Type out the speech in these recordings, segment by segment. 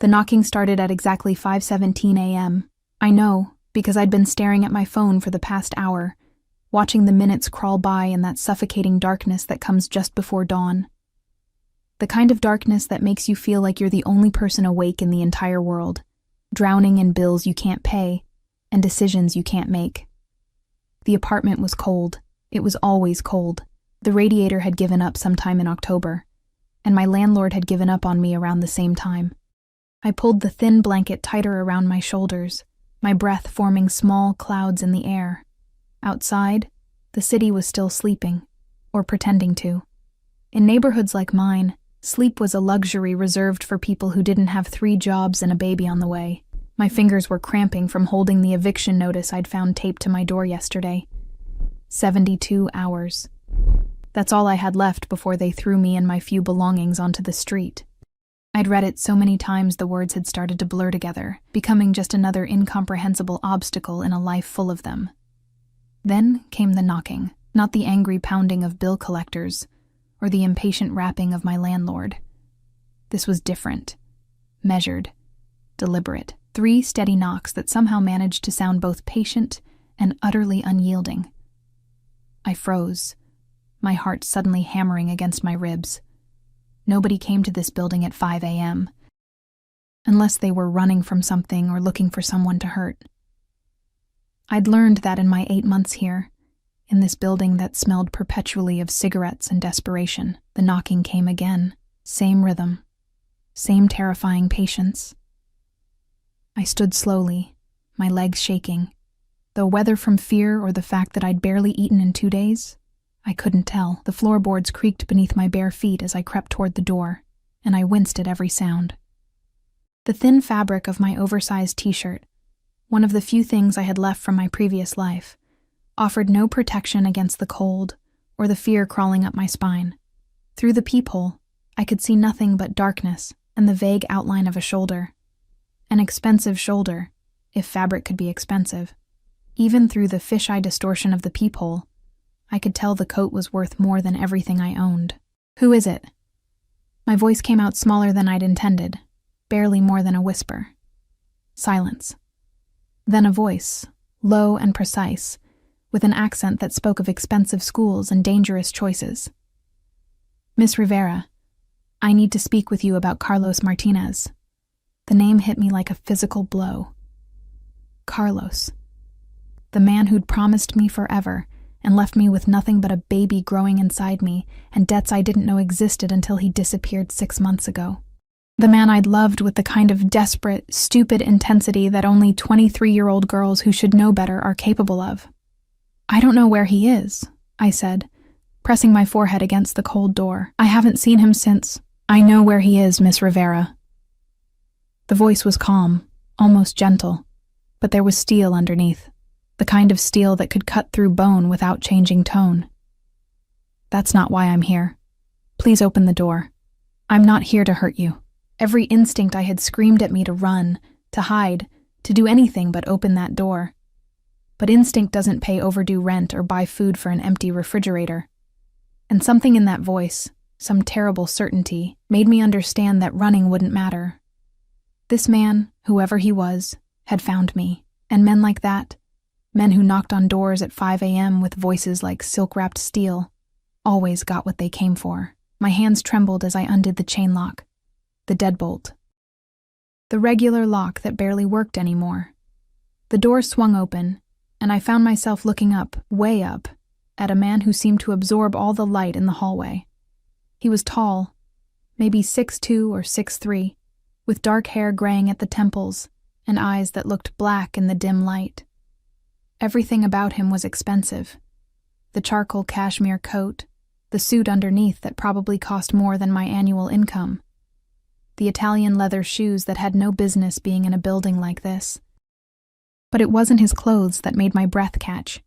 The knocking started at exactly 5:17 a.m. I know, because I'd been staring at my phone for the past hour, watching the minutes crawl by in that suffocating darkness that comes just before dawn. The kind of darkness that makes you feel like you're the only person awake in the entire world, drowning in bills you can't pay and decisions you can't make. The apartment was cold. It was always cold. The radiator had given up sometime in October, and my landlord had given up on me around the same time. I pulled the thin blanket tighter around my shoulders, my breath forming small clouds in the air. Outside, the city was still sleeping, or pretending to. In neighborhoods like mine, sleep was a luxury reserved for people who didn't have 3 jobs and a baby on the way. My fingers were cramping from holding the eviction notice I'd found taped to my door yesterday. 72 hours. That's all I had left before they threw me and my few belongings onto the street. I'd read it so many times the words had started to blur together, becoming just another incomprehensible obstacle in a life full of them. Then came the knocking, not the angry pounding of bill collectors, or the impatient rapping of my landlord. This was different, measured, deliberate. 3 steady knocks that somehow managed to sound both patient and utterly unyielding. I froze, my heart suddenly hammering against my ribs. Nobody came to this building at 5 a.m., unless they were running from something or looking for someone to hurt. I'd learned that in my 8 months here, in this building that smelled perpetually of cigarettes and desperation. The knocking came again, same rhythm, same terrifying patience. I stood slowly, my legs shaking, though whether from fear or the fact that I'd barely eaten in 2 days, I couldn't tell. The floorboards creaked beneath my bare feet as I crept toward the door, and I winced at every sound. The thin fabric of my oversized t-shirt, one of the few things I had left from my previous life, offered no protection against the cold or the fear crawling up my spine. Through the peephole, I could see nothing but darkness and the vague outline of a shoulder. An expensive shoulder, if fabric could be expensive. Even through the fisheye distortion of the peephole, I could tell the coat was worth more than everything I owned. "Who is it?" My voice came out smaller than I'd intended, barely more than a whisper. Silence. Then a voice, low and precise, with an accent that spoke of expensive schools and dangerous choices. "Miss Rivera, I need to speak with you about Carlos Martinez." The name hit me like a physical blow. Carlos. The man who'd promised me forever and left me with nothing but a baby growing inside me and debts I didn't know existed until he disappeared 6 months ago. The man I'd loved with the kind of desperate, stupid intensity that only 23-year-old girls who should know better are capable of. "I don't know where he is," I said, pressing my forehead against the cold door. "I haven't seen him since." "I know where he is, Miss Rivera." The voice was calm, almost gentle, but there was steel underneath, the kind of steel that could cut through bone without changing tone. "That's not why I'm here. Please open the door. I'm not here to hurt you." Every instinct I had screamed at me to run, to hide, to do anything but open that door. But instinct doesn't pay overdue rent or buy food for an empty refrigerator. And something in that voice, some terrible certainty, made me understand that running wouldn't matter. This man, whoever he was, had found me, and men like that, men who knocked on doors at 5 a.m. with voices like silk-wrapped steel, always got what they came for. My hands trembled as I undid the chain lock, the deadbolt. The regular lock that barely worked anymore. The door swung open, and I found myself looking up, way up, at a man who seemed to absorb all the light in the hallway. He was tall, maybe 6'2" or 6'3", with dark hair graying at the temples and eyes that looked black in the dim light. Everything about him was expensive. The charcoal cashmere coat, the suit underneath that probably cost more than my annual income, the Italian leather shoes that had no business being in a building like this. But it wasn't his clothes that made my breath catch.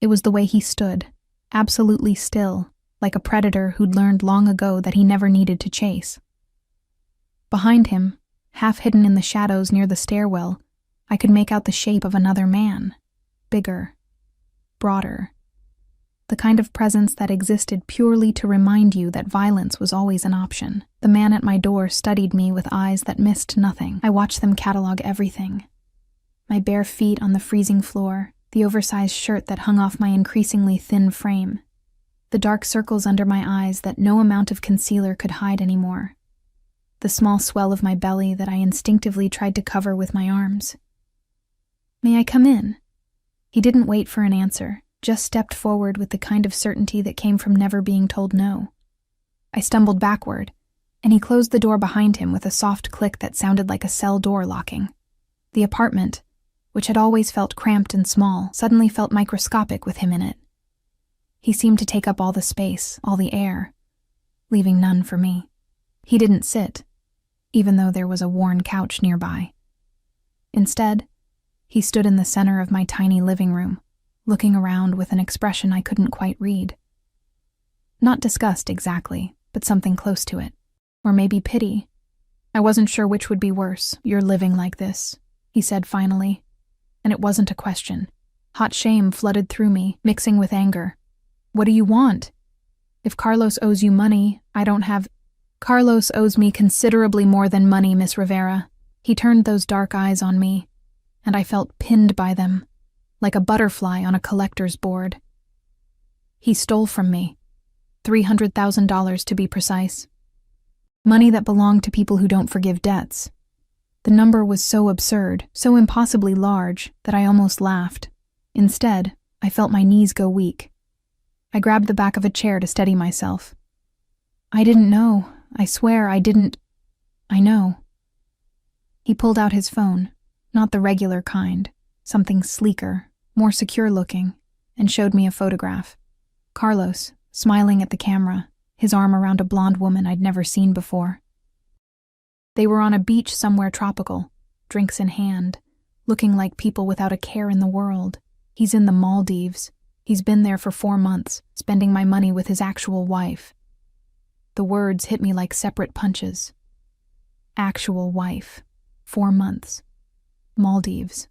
It was the way he stood, absolutely still, like a predator who'd learned long ago that he never needed to chase. Behind him, half hidden in the shadows near the stairwell, I could make out the shape of another man, bigger, broader. The kind of presence that existed purely to remind you that violence was always an option. The man at my door studied me with eyes that missed nothing. I watched them catalog everything. My bare feet on the freezing floor, the oversized shirt that hung off my increasingly thin frame, the dark circles under my eyes that no amount of concealer could hide anymore, the small swell of my belly that I instinctively tried to cover with my arms. "May I come in?" He didn't wait for an answer, just stepped forward with the kind of certainty that came from never being told no. I stumbled backward, and he closed the door behind him with a soft click that sounded like a cell door locking. The apartment, which had always felt cramped and small, suddenly felt microscopic with him in it. He seemed to take up all the space, all the air, leaving none for me. He didn't sit, even though there was a worn couch nearby. Instead, he stood in the center of my tiny living room, looking around with an expression I couldn't quite read. Not disgust exactly, but something close to it. Or maybe pity. I wasn't sure which would be worse. "You're living like this," he said finally. And it wasn't a question. Hot shame flooded through me, mixing with anger. "What do you want? If Carlos owes you money, I don't have—" "Carlos owes me considerably more than money, Miss Rivera." He turned those dark eyes on me, and I felt pinned by them, like a butterfly on a collector's board. He stole from me, $300,000 to be precise. Money that belonged to people who don't forgive debts. The number was so absurd, so impossibly large, that I almost laughed. Instead, I felt my knees go weak. I grabbed the back of a chair to steady myself. "I didn't know. I swear I didn't. I know." He pulled out his phone, not the regular kind, something sleeker, more secure-looking, and showed me a photograph. Carlos, smiling at the camera, his arm around a blonde woman I'd never seen before. They were on a beach somewhere tropical, drinks in hand, looking like people without a care in the world. He's in the Maldives. He's been there for 4 months, spending my money with his actual wife. The words hit me like separate punches. Actual wife. 4 months. Maldives.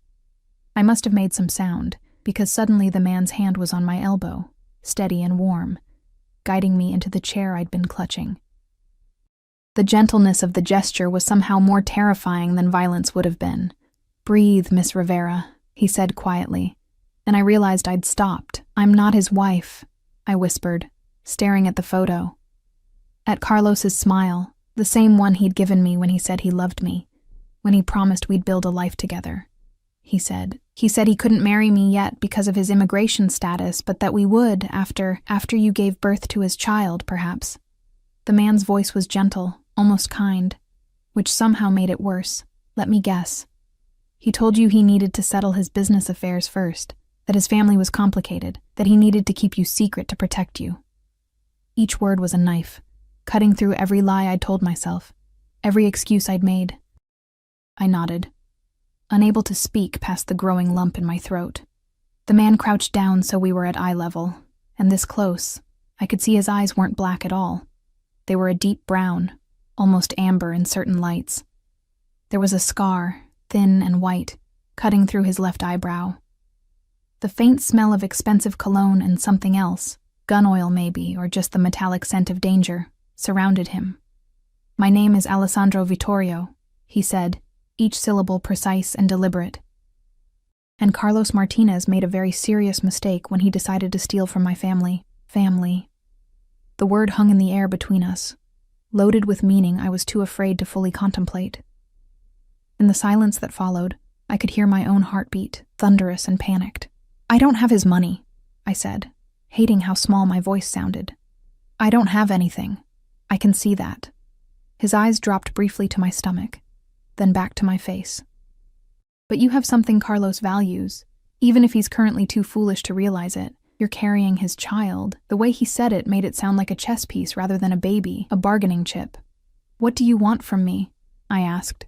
I must have made some sound, because suddenly the man's hand was on my elbow, steady and warm, guiding me into the chair I'd been clutching. The gentleness of the gesture was somehow more terrifying than violence would have been. "Breathe, Miss Rivera," he said quietly, and I realized I'd stopped. "I'm not his wife," I whispered, staring at the photo. At Carlos's smile, the same one he'd given me when he said he loved me, when he promised we'd build a life together. He said he couldn't marry me yet because of his immigration status, but that we would after you gave birth to his child, perhaps. The man's voice was gentle, almost kind, which somehow made it worse. Let me guess. He told you he needed to settle his business affairs first, that his family was complicated, that he needed to keep you secret to protect you. Each word was a knife, cutting through every lie I'd told myself, every excuse I'd made. I nodded, unable to speak past the growing lump in my throat. The man crouched down so we were at eye level, and this close, I could see his eyes weren't black at all. They were a deep brown, almost amber in certain lights. There was a scar, thin and white, cutting through his left eyebrow. The faint smell of expensive cologne and something else, gun oil maybe, or just the metallic scent of danger, surrounded him. "My name is Alessandro Vittorio," he said, each syllable precise and deliberate. "And Carlos Martinez made a very serious mistake when he decided to steal from my family. Family." The word hung in the air between us, loaded with meaning I was too afraid to fully contemplate. In the silence that followed, I could hear my own heartbeat, thunderous and panicked. "I don't have his money," I said, hating how small my voice sounded. "I don't have anything. I can see that." His eyes dropped briefly to my stomach, then back to my face. "But you have something Carlos values, even if he's currently too foolish to realize it. You're carrying his child." The way he said it made it sound like a chess piece rather than a baby, a bargaining chip. "What do you want from me?" I asked,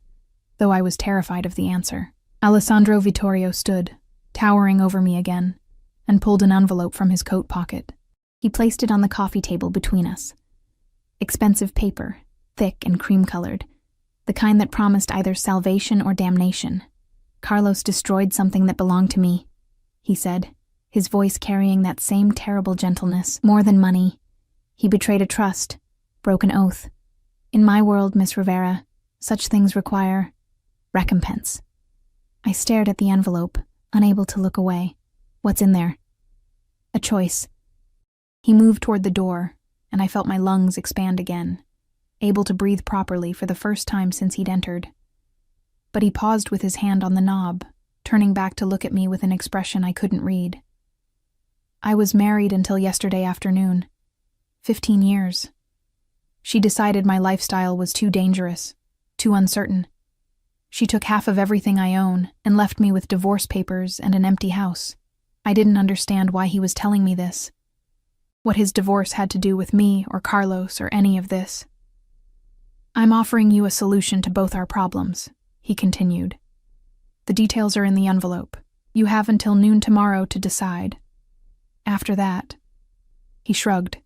though I was terrified of the answer. Alessandro Vittorio stood, towering over me again, and pulled an envelope from his coat pocket. He placed it on the coffee table between us. Expensive paper, thick and cream-colored, the kind that promised either salvation or damnation. "Carlos destroyed something that belonged to me," he said, his voice carrying that same terrible gentleness. More than money. He betrayed a trust, broke an oath. In my world, Miss Rivera, such things require recompense. I stared at the envelope, unable to look away. What's in there? A choice. He moved toward the door, and I felt my lungs expand again, able to breathe properly for the first time since he'd entered. But he paused with his hand on the knob, turning back to look at me with an expression I couldn't read. I was married until yesterday afternoon. 15 years. She decided my lifestyle was too dangerous, too uncertain. She took half of everything I own and left me with divorce papers and an empty house. I didn't understand why he was telling me this. What his divorce had to do with me or Carlos or any of this. I'm offering you a solution to both our problems, he continued. The details are in the envelope. You have until noon tomorrow to decide. After that, he shrugged,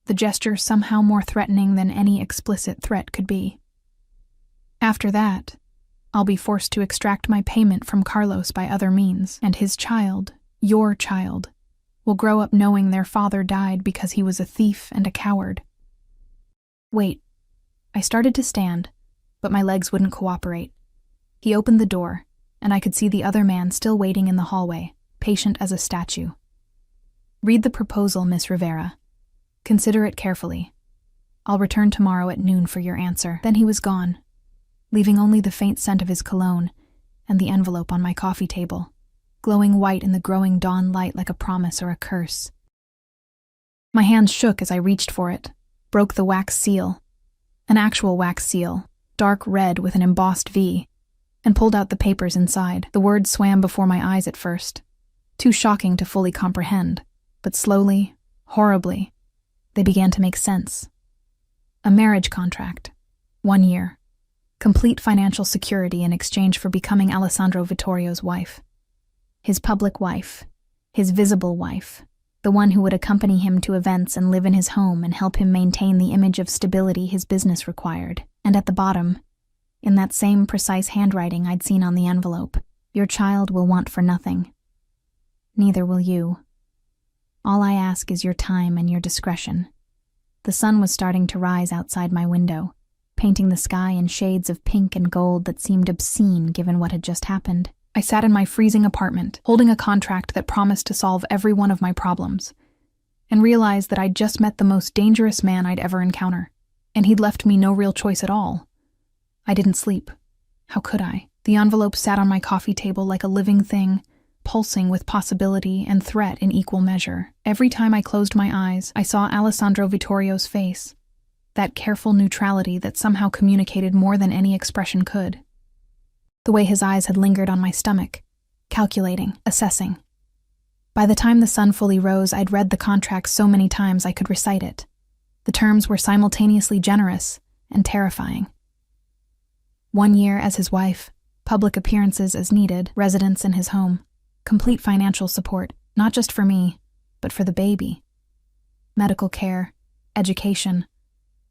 the gesture somehow more threatening than any explicit threat could be. After that, I'll be forced to extract my payment from Carlos by other means, and his child, your child, will grow up knowing their father died because he was a thief and a coward. Wait. I started to stand, but my legs wouldn't cooperate. He opened the door, and I could see the other man still waiting in the hallway, patient as a statue. Read the proposal, Miss Rivera. Consider it carefully. I'll return tomorrow at noon for your answer. Then he was gone, leaving only the faint scent of his cologne and the envelope on my coffee table, glowing white in the growing dawn light like a promise or a curse. My hands shook as I reached for it, broke the wax seal, an actual wax seal, dark red with an embossed V, and pulled out the papers inside. The words swam before my eyes at first, too shocking to fully comprehend, but slowly, horribly, they began to make sense. A marriage contract, 1 year, complete financial security in exchange for becoming Alessandro Vittorio's wife. His public wife, his visible wife, the one who would accompany him to events and live in his home and help him maintain the image of stability his business required. And at the bottom, in that same precise handwriting I'd seen on the envelope, your child will want for nothing. Neither will you. All I ask is your time and your discretion. The sun was starting to rise outside my window, painting the sky in shades of pink and gold that seemed obscene given what had just happened. I sat in my freezing apartment, holding a contract that promised to solve every one of my problems, and realized that I'd just met the most dangerous man I'd ever encounter, and he'd left me no real choice at all. I didn't sleep. How could I? The envelope sat on my coffee table like a living thing, pulsing with possibility and threat in equal measure. Every time I closed my eyes, I saw Alessandro Vittorio's face, that careful neutrality that somehow communicated more than any expression could. The way his eyes had lingered on my stomach, calculating, assessing. By the time the sun fully rose, I'd read the contract so many times I could recite it. The terms were simultaneously generous and terrifying. 1 year as his wife, public appearances as needed, residence in his home, complete financial support, not just for me, but for the baby. Medical care, education,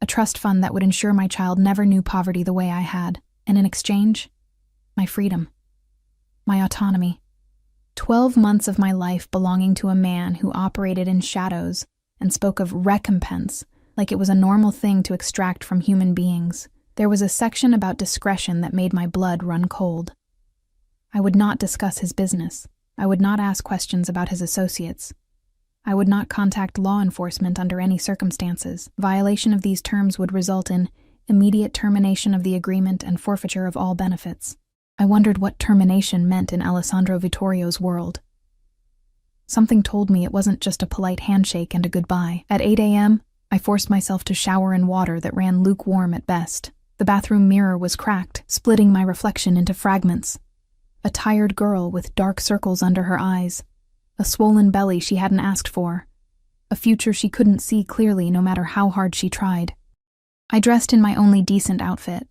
a trust fund that would ensure my child never knew poverty the way I had, and in exchange, my freedom, my autonomy. 12 months of my life belonging to a man who operated in shadows and spoke of recompense like it was a normal thing to extract from human beings. There was a section about discretion that made my blood run cold. I would not discuss his business. I would not ask questions about his associates. I would not contact law enforcement under any circumstances. Violation of these terms would result in immediate termination of the agreement and forfeiture of all benefits. I wondered what termination meant in Alessandro Vittorio's world. Something told me it wasn't just a polite handshake and a goodbye. At 8 a.m., I forced myself to shower in water that ran lukewarm at best. The bathroom mirror was cracked, splitting my reflection into fragments. A tired girl with dark circles under her eyes, a swollen belly she hadn't asked for, a future she couldn't see clearly no matter how hard she tried. I dressed in my only decent outfit,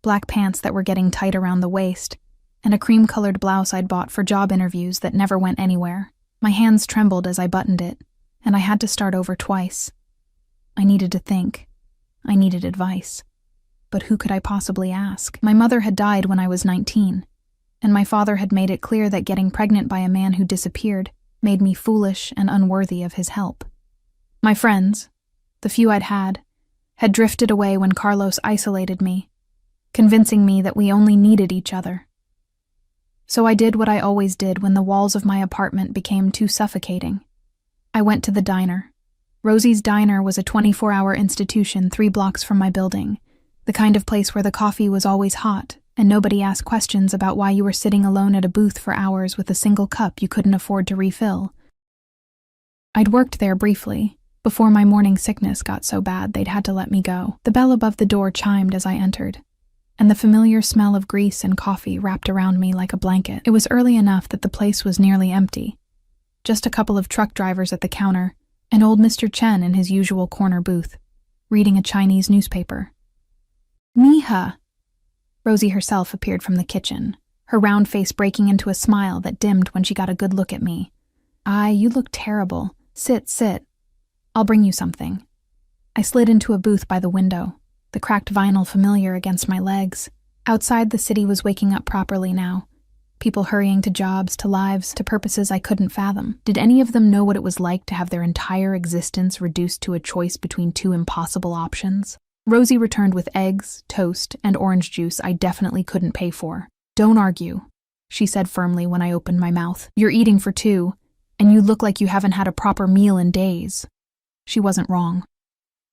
black pants that were getting tight around the waist, and a cream-colored blouse I'd bought for job interviews that never went anywhere. My hands trembled as I buttoned it, and I had to start over twice. I needed to think. I needed advice. But who could I possibly ask? My mother had died when I was 19, and my father had made it clear that getting pregnant by a man who disappeared made me foolish and unworthy of his help. My friends, the few I'd had drifted away when Carlos isolated me, convincing me that we only needed each other. So I did what I always did when the walls of my apartment became too suffocating. I went to the diner. Rosie's Diner was a 24-hour institution 3 blocks from my building, the kind of place where the coffee was always hot and nobody asked questions about why you were sitting alone at a booth for hours with a single cup you couldn't afford to refill. I'd worked there briefly, before my morning sickness got so bad they'd had to let me go. The bell above the door chimed as I entered, and the familiar smell of grease and coffee wrapped around me like a blanket. It was early enough that the place was nearly empty. Just a couple of truck drivers at the counter, and old Mr. Chen in his usual corner booth, reading a Chinese newspaper. Mija! Rosie herself appeared from the kitchen, her round face breaking into a smile that dimmed when she got a good look at me. You look terrible. Sit. I'll bring you something. I slid into a booth by the window, the cracked vinyl familiar against my legs. Outside, the city was waking up properly now. People hurrying to jobs, to lives, to purposes I couldn't fathom. Did any of them know what it was like to have their entire existence reduced to a choice between 2 impossible options? Rosie returned with eggs, toast, and orange juice I definitely couldn't pay for. Don't argue, she said firmly when I opened my mouth. You're eating for 2, and you look like you haven't had a proper meal in days. She wasn't wrong.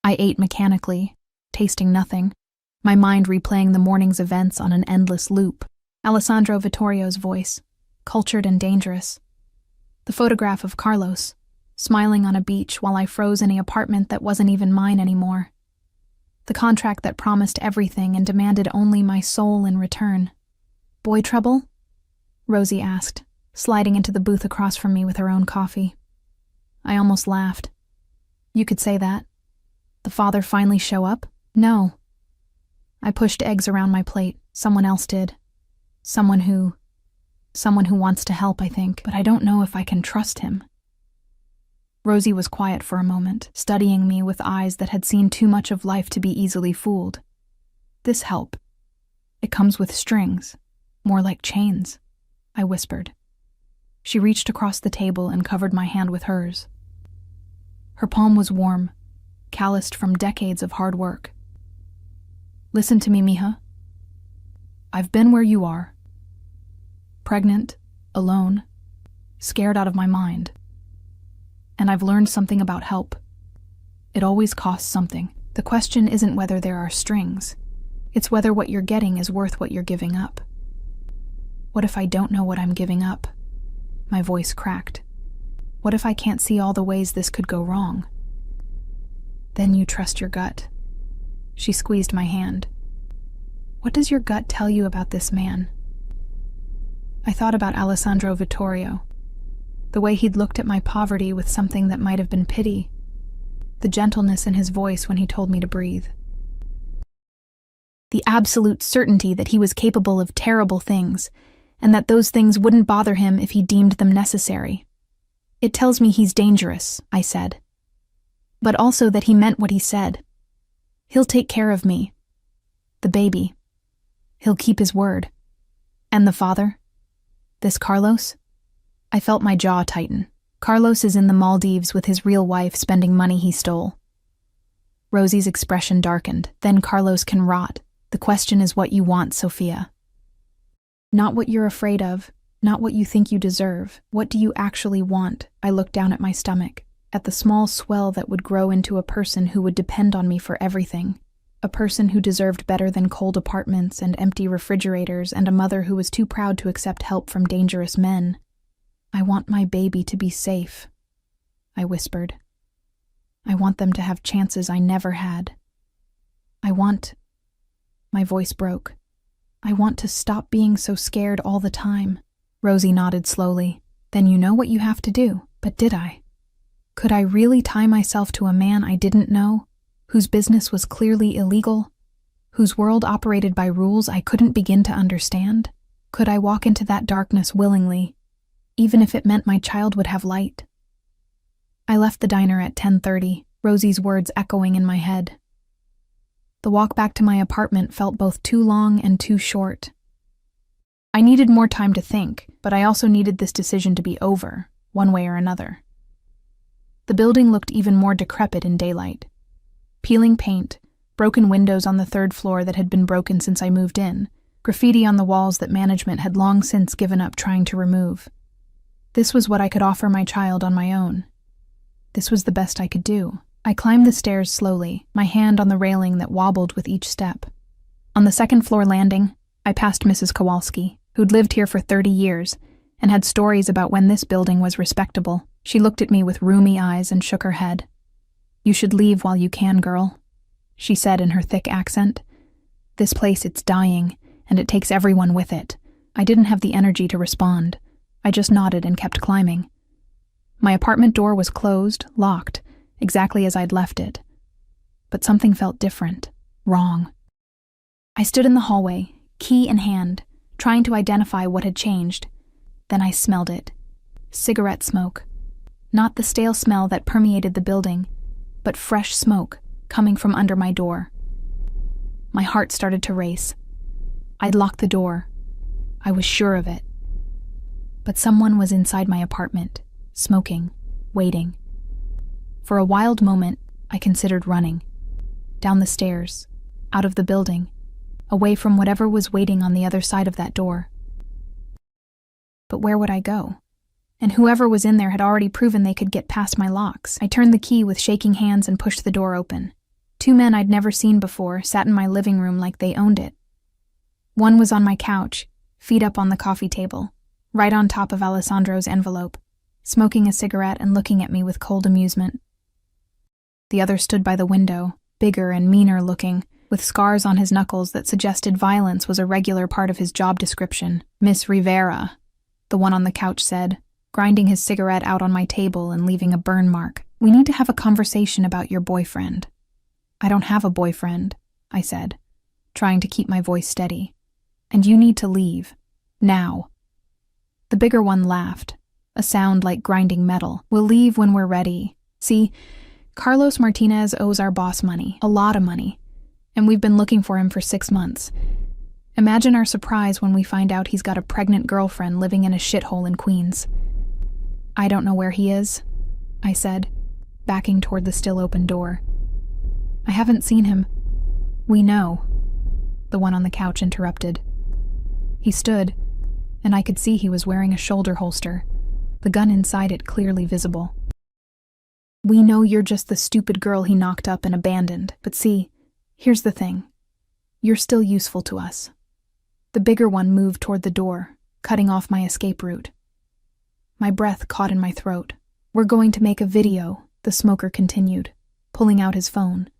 I ate mechanically, tasting nothing, my mind replaying the morning's events on an endless loop. Alessandro Vittorio's voice, cultured and dangerous. The photograph of Carlos, smiling on a beach while I froze in an apartment that wasn't even mine anymore. The contract that promised everything and demanded only my soul in return. Boy trouble? Rosie asked, sliding into the booth across from me with her own coffee. I almost laughed. You could say that. The father finally show up? No. I pushed eggs around my plate. Someone else did. Someone who wants to help, I think, but I don't know if I can trust him. Rosie was quiet for a moment, studying me with eyes that had seen too much of life to be easily fooled. This help. It comes with strings, more like chains, I whispered. She reached across the table and covered my hand with hers. Her palm was warm, calloused from decades of hard work. Listen to me, Mija. I've been where you are. Pregnant, alone, scared out of my mind. And I've learned something about help. It always costs something. The question isn't whether there are strings. It's whether what you're getting is worth what you're giving up. What if I don't know what I'm giving up? My voice cracked. What if I can't see all the ways this could go wrong? Then you trust your gut. She squeezed my hand. What does your gut tell you about this man? I thought about Alessandro Vittorio, the way he'd looked at my poverty with something that might have been pity, the gentleness in his voice when he told me to breathe. The absolute certainty that he was capable of terrible things, and that those things wouldn't bother him if he deemed them necessary. It tells me he's dangerous, I said. But also that he meant what he said. He'll take care of me. The baby. He'll keep his word. And the father? This Carlos? I felt my jaw tighten. Carlos is in the Maldives with his real wife spending money he stole. Rosie's expression darkened. Then Carlos can rot. The question is what you want, Sophia. Not what you're afraid of, not what you think you deserve. What do you actually want? I looked down at my stomach, at the small swell that would grow into a person who would depend on me for everything. A person who deserved better than cold apartments and empty refrigerators and a mother who was too proud to accept help from dangerous men. I want my baby to be safe, I whispered. I want them to have chances I never had. My voice broke. I want to stop being so scared all the time. Rosie nodded slowly. Then you know what you have to do. But did I? Could I really tie myself to a man I didn't know, whose business was clearly illegal, whose world operated by rules I couldn't begin to understand? Could I walk into that darkness willingly, even if it meant my child would have light? I left the diner at 10:30, Rosie's words echoing in my head. The walk back to my apartment felt both too long and too short. I needed more time to think, but I also needed this decision to be over, one way or another. The building looked even more decrepit in daylight. Peeling paint, broken windows on the third floor that had been broken since I moved in, graffiti on the walls that management had long since given up trying to remove. This was what I could offer my child on my own. This was the best I could do. I climbed the stairs slowly, my hand on the railing that wobbled with each step. On the second-floor landing, I passed Mrs. Kowalski, who'd lived here for 30 years and had stories about when this building was respectable. She looked at me with rheumy eyes and shook her head. "You should leave while you can, girl," she said in her thick accent. "This place, it's dying, and it takes everyone with it." I didn't have the energy to respond. I just nodded and kept climbing. My apartment door was closed, locked, exactly as I'd left it. But something felt different, wrong. I stood in the hallway, key in hand, trying to identify what had changed. Then I smelled it. Cigarette smoke. Not the stale smell that permeated the building, but fresh smoke coming from under my door. My heart started to race. I'd locked the door. I was sure of it. But someone was inside my apartment, smoking, waiting. For a wild moment, I considered running. Down the stairs, out of the building, away from whatever was waiting on the other side of that door. But where would I go? And whoever was in there had already proven they could get past my locks. I turned the key with shaking hands and pushed the door open. Two men I'd never seen before sat in my living room like they owned it. One was on my couch, feet up on the coffee table, right on top of Alessandro's envelope, smoking a cigarette and looking at me with cold amusement. The other stood by the window, bigger and meaner looking, with scars on his knuckles that suggested violence was a regular part of his job description. "Miss Rivera," the one on the couch said, grinding his cigarette out on my table and leaving a burn mark. "We need to have a conversation about your boyfriend." "I don't have a boyfriend," I said, trying to keep my voice steady. "And you need to leave. Now." The bigger one laughed, a sound like grinding metal. "We'll leave when we're ready. See, Carlos Martinez owes our boss money, a lot of money, and we've been looking for him for 6 months. Imagine our surprise when we find out he's got a pregnant girlfriend living in a shithole in Queens." "I don't know where he is," I said, backing toward the still open door. "I haven't seen him." "We know," the one on the couch interrupted. He stood, and I could see he was wearing a shoulder holster, the gun inside it clearly visible. "We know you're just the stupid girl he knocked up and abandoned, but see, here's the thing. You're still useful to us." The bigger one moved toward the door, cutting off my escape route. My breath caught in my throat. "We're going to make a video," the smoker continued, pulling out his phone.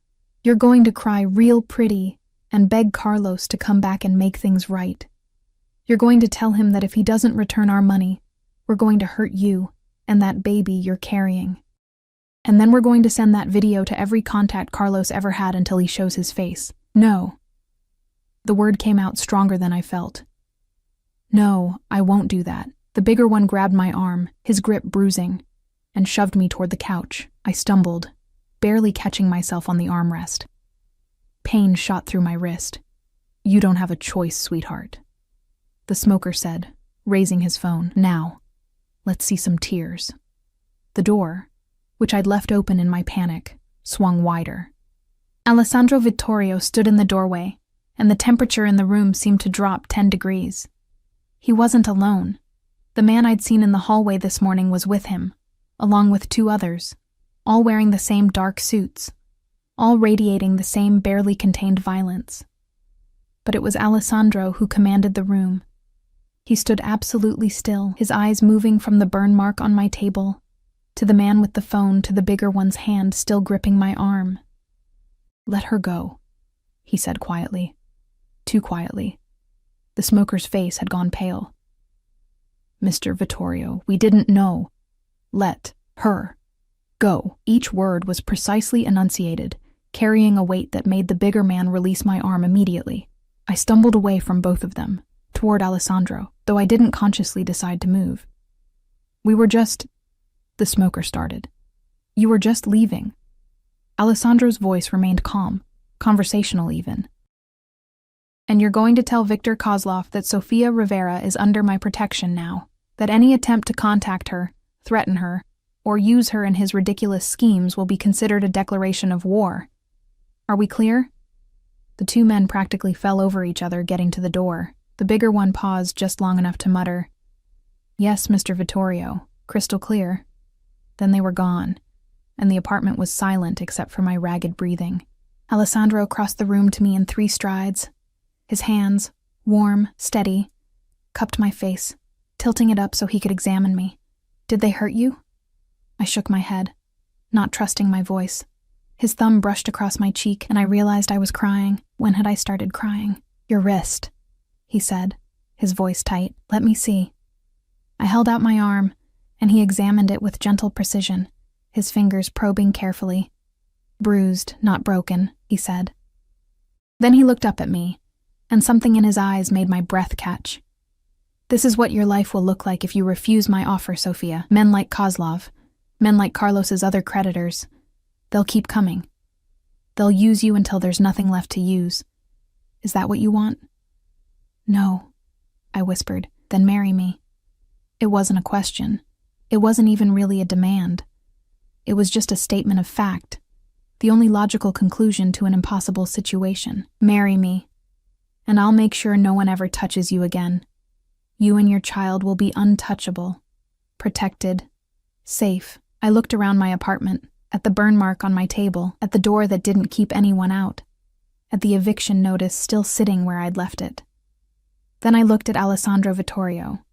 "You're going to cry real pretty and beg Carlos to come back and make things right. You're going to tell him that if he doesn't return our money, we're going to hurt you and that baby you're carrying. And then we're going to send that video to every contact Carlos ever had until he shows his face." "No." The word came out stronger than I felt. "No, I won't do that." The bigger one grabbed my arm, his grip bruising, and shoved me toward the couch. I stumbled, barely catching myself on the armrest. Pain shot through my wrist. "You don't have a choice, sweetheart," the smoker said, raising his phone. "Now, let's see some tears." The door, which I'd left open in my panic, swung wider. Alessandro Vittorio stood in the doorway, and the temperature in the room seemed to drop 10 degrees. He wasn't alone. The man I'd seen in the hallway this morning was with him, along with 2 others, all wearing the same dark suits, all radiating the same barely contained violence. But it was Alessandro who commanded the room. He stood absolutely still, his eyes moving from the burn mark on my table to the man with the phone to the bigger one's hand still gripping my arm. "Let her go," he said quietly. Too quietly. The smoker's face had gone pale. "Mr. Vittorio, we didn't know. Let her go." Each word was precisely enunciated, carrying a weight that made the bigger man release my arm immediately. I stumbled away from both of them, toward Alessandro, though I didn't consciously decide to move. "We were just," the smoker started. "You were just leaving." Alessandro's voice remained calm, conversational even. "And you're going to tell Victor Kozlov that Sofia Rivera is under my protection now, that any attempt to contact her, threaten her, or use her in his ridiculous schemes will be considered a declaration of war. Are we clear? The two men practically fell over each other getting to the door. The bigger one paused just long enough to mutter, "Yes, Mr. Vittorio, crystal clear." Then they were gone, and the apartment was silent except for my ragged breathing. Alessandro crossed the room to me in 3 strides. His hands, warm, steady, cupped my face, tilting it up so he could examine me. "Did they hurt you?" I shook my head, not trusting my voice. His thumb brushed across my cheek, and I realized I was crying. When had I started crying? "Your wrist," he said, his voice tight. "Let me see." I held out my arm, and he examined it with gentle precision, his fingers probing carefully. "Bruised, not broken," he said. Then he looked up at me, and something in his eyes made my breath catch. "This is what your life will look like if you refuse my offer, Sophia. Men like Kozlov, men like Carlos's other creditors, they'll keep coming. They'll use you until there's nothing left to use. Is that what you want?" "No," I whispered. "Then marry me." It wasn't a question. It wasn't even really a demand. It was just a statement of fact, the only logical conclusion to an impossible situation. "Marry me, and I'll make sure no one ever touches you again. You and your child will be untouchable, protected, safe." I looked around my apartment, at the burn mark on my table, at the door that didn't keep anyone out, at the eviction notice still sitting where I'd left it. Then I looked at Alessandro Vittorio,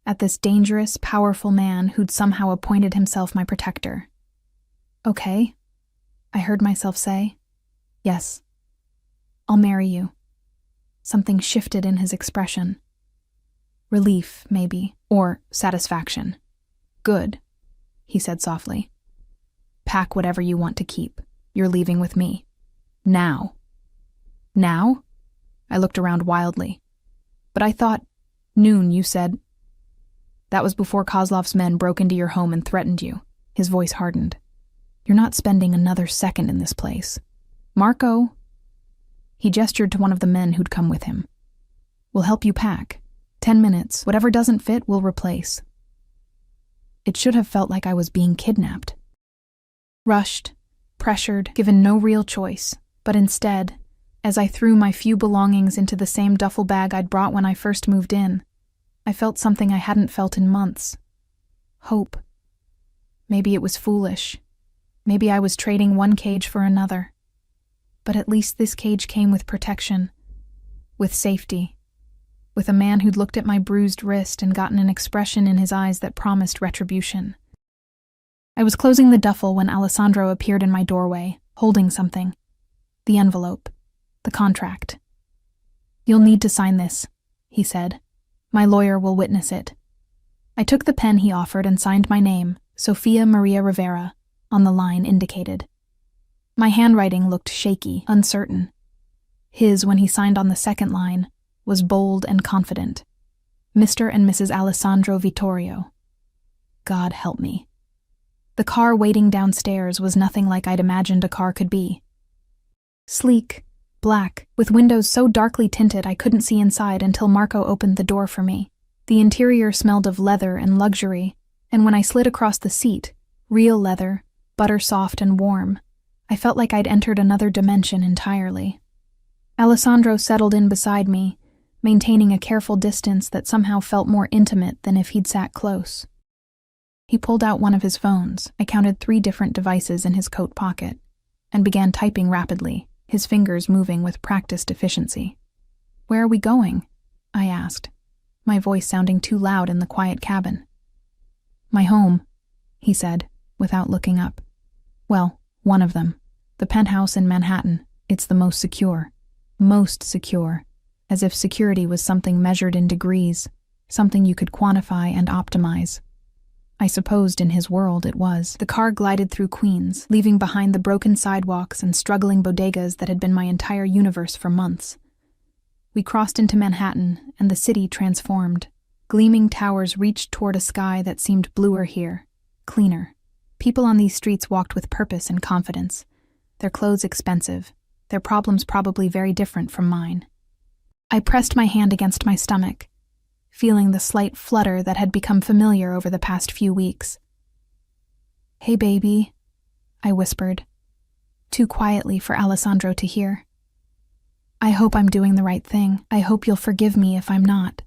at this dangerous, powerful man who'd somehow appointed himself my protector. "Okay," I heard myself say. "Yes, I'll marry you." Something shifted in his expression. Relief, maybe, or satisfaction. "Good," he said softly. "Pack whatever you want to keep. You're leaving with me. Now." "Now?" I looked around wildly. "But I thought, noon, you said—" "That was before Kozlov's men broke into your home and threatened you." His voice hardened. "You're not spending another second in this place. Marco," he gestured to one of the men who'd come with him, "will help you pack. 10 minutes. Whatever doesn't fit, we'll replace." It should have felt like I was being kidnapped. Rushed, pressured, given no real choice, but instead, as I threw my few belongings into the same duffel bag I'd brought when I first moved in, I felt something I hadn't felt in months. Hope. Maybe it was foolish. Maybe I was trading one cage for another. But at least this cage came with protection, with safety, with a man who'd looked at my bruised wrist and gotten an expression in his eyes that promised retribution. I was closing the duffel when Alessandro appeared in my doorway, holding something. The envelope. The contract. "You'll need to sign this," he said. "My lawyer will witness it." I took the pen he offered and signed my name, Sophia Maria Rivera, on the line indicated. My handwriting looked shaky, uncertain. His, when he signed on the second line, was bold and confident. Mr. and Mrs. Alessandro Vittorio. God help me. The car waiting downstairs was nothing like I'd imagined a car could be. Sleek, black, with windows so darkly tinted I couldn't see inside until Marco opened the door for me. The interior smelled of leather and luxury, and when I slid across the seat, real leather, butter soft and warm, I felt like I'd entered another dimension entirely. Alessandro settled in beside me, maintaining a careful distance that somehow felt more intimate than if he'd sat close. He pulled out one of his phones. I counted 3 different devices in his coat pocket, and began typing rapidly, his fingers moving with practiced efficiency. "Where are we going?" I asked, my voice sounding too loud in the quiet cabin. "My home," he said, without looking up. "Well, one of them. The penthouse in Manhattan. It's the most secure. Most secure. As if security was something measured in degrees, something you could quantify and optimize. I supposed in his world it was. The car glided through Queens, leaving behind the broken sidewalks and struggling bodegas that had been my entire universe for months. We crossed into Manhattan, and the city transformed. Gleaming towers reached toward a sky that seemed bluer here, cleaner. People on these streets walked with purpose and confidence, their clothes expensive, their problems probably very different from mine. I pressed my hand against my stomach, feeling the slight flutter that had become familiar over the past few weeks. "Hey, baby," I whispered, too quietly for Alessandro to hear. "I hope I'm doing the right thing. I hope you'll forgive me if I'm not."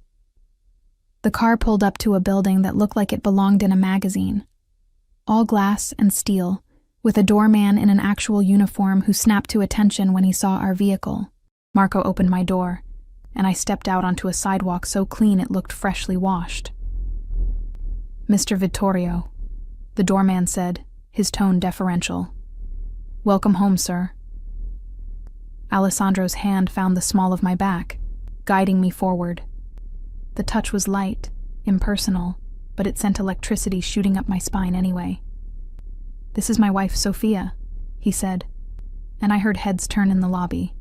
The car pulled up to a building that looked like it belonged in a magazine. All glass and steel, with a doorman in an actual uniform who snapped to attention when he saw our vehicle. Marco opened my door, and I stepped out onto a sidewalk so clean it looked freshly washed. "Mr. Vittorio," the doorman said, his tone deferential. "Welcome home, sir." Alessandro's hand found the small of my back, guiding me forward. The touch was light, impersonal, but it sent electricity shooting up my spine anyway. "This is my wife, Sophia," he said, and I heard heads turn in the lobby.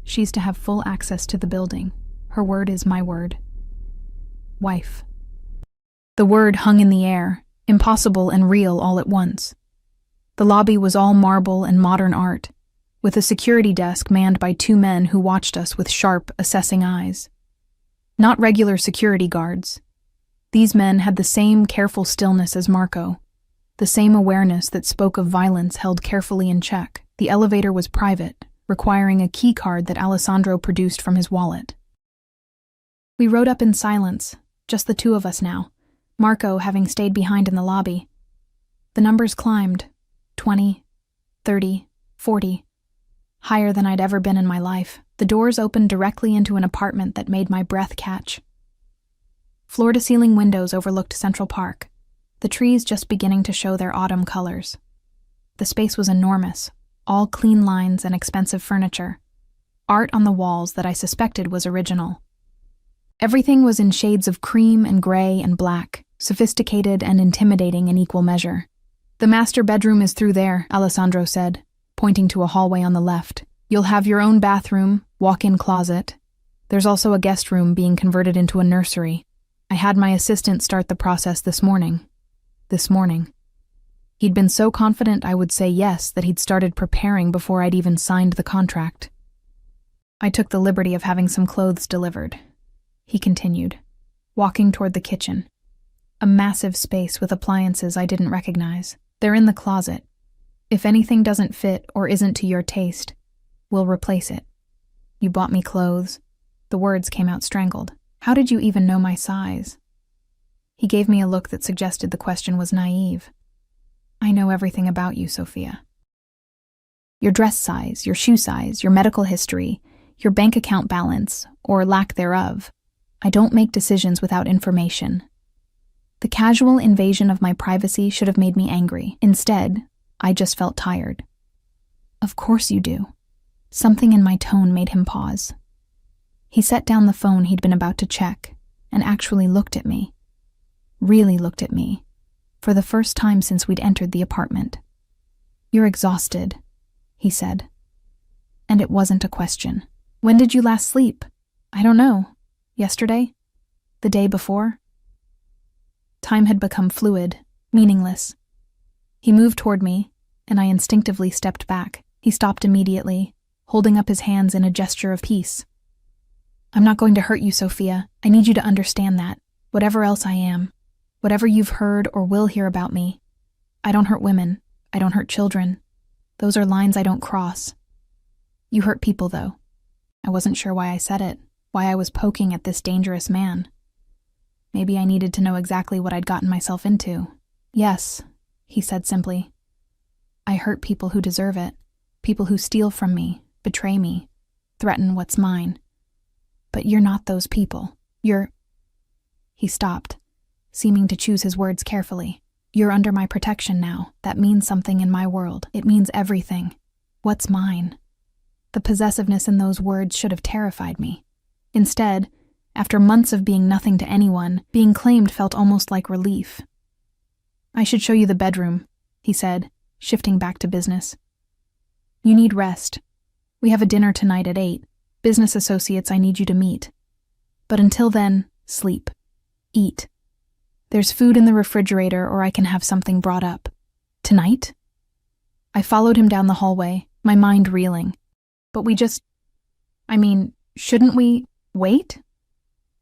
"She's to have full access to the building. Her word is my word." Wife. The word hung in the air, impossible and real all at once. The lobby was all marble and modern art, with a security desk manned by 2 men who watched us with sharp, assessing eyes. Not regular security guards. These men had the same careful stillness as Marco, the same awareness that spoke of violence held carefully in check. The elevator was private, requiring a key card that Alessandro produced from his wallet. We rode up in silence, just the 2 of us now, Marco having stayed behind in the lobby. The numbers climbed, 20, 30, 40. Higher than I'd ever been in my life. The doors opened directly into an apartment that made my breath catch. Floor-to-ceiling windows overlooked Central Park, the trees just beginning to show their autumn colors. The space was enormous, all clean lines and expensive furniture. Art on the walls that I suspected was original. Everything was in shades of cream and gray and black, sophisticated and intimidating in equal measure. "The master bedroom is through there," Alessandro said, pointing to a hallway on the left. "You'll have your own bathroom, walk-in closet. There's also a guest room being converted into a nursery. I had my assistant start the process this morning. This morning." He'd been so confident I would say yes that he'd started preparing before I'd even signed the contract. "I took the liberty of having some clothes delivered," he continued, walking toward the kitchen. A massive space with appliances I didn't recognize. "They're in the closet. If anything doesn't fit or isn't to your taste, we'll replace it. You bought me clothes." The words came out strangled. "How did you even know my size?" He gave me a look that suggested the question was naive. "I know everything about you, Sophia. Your dress size, your shoe size, your medical history, your bank account balance, or lack thereof. I don't make decisions without information." The casual invasion of my privacy should have made me angry. Instead, I just felt tired. "Of course you do." Something in my tone made him pause. He set down the phone he'd been about to check and actually looked at me. Really looked at me, for the first time since we'd entered the apartment. "You're exhausted," he said. And it wasn't a question. "When did you last sleep?" "I don't know. Yesterday? The day before?" Time had become fluid, meaningless. He moved toward me, and I instinctively stepped back. He stopped immediately, holding up his hands in a gesture of peace. "I'm not going to hurt you, Sophia. I need you to understand that, whatever else I am, whatever you've heard or will hear about me, I don't hurt women. I don't hurt children. Those are lines I don't cross. You hurt people, though." I wasn't sure why I said it, why I was poking at this dangerous man. Maybe I needed to know exactly what I'd gotten myself into. "Yes," he said simply. "I hurt people who deserve it, people who steal from me, betray me, threaten what's mine. But you're not those people. You're—" He stopped, seeming to choose his words carefully. "You're under my protection now. That means something in my world. It means everything. What's mine?" The possessiveness in those words should have terrified me. Instead, after months of being nothing to anyone, being claimed felt almost like relief. "I should show you the bedroom," he said, shifting back to business. "You need rest. We have a dinner tonight at 8. Business associates I need you to meet. But until then, sleep. Eat. There's food in the refrigerator, or I can have something brought up. Tonight?" I followed him down the hallway, my mind reeling. "But shouldn't we wait?"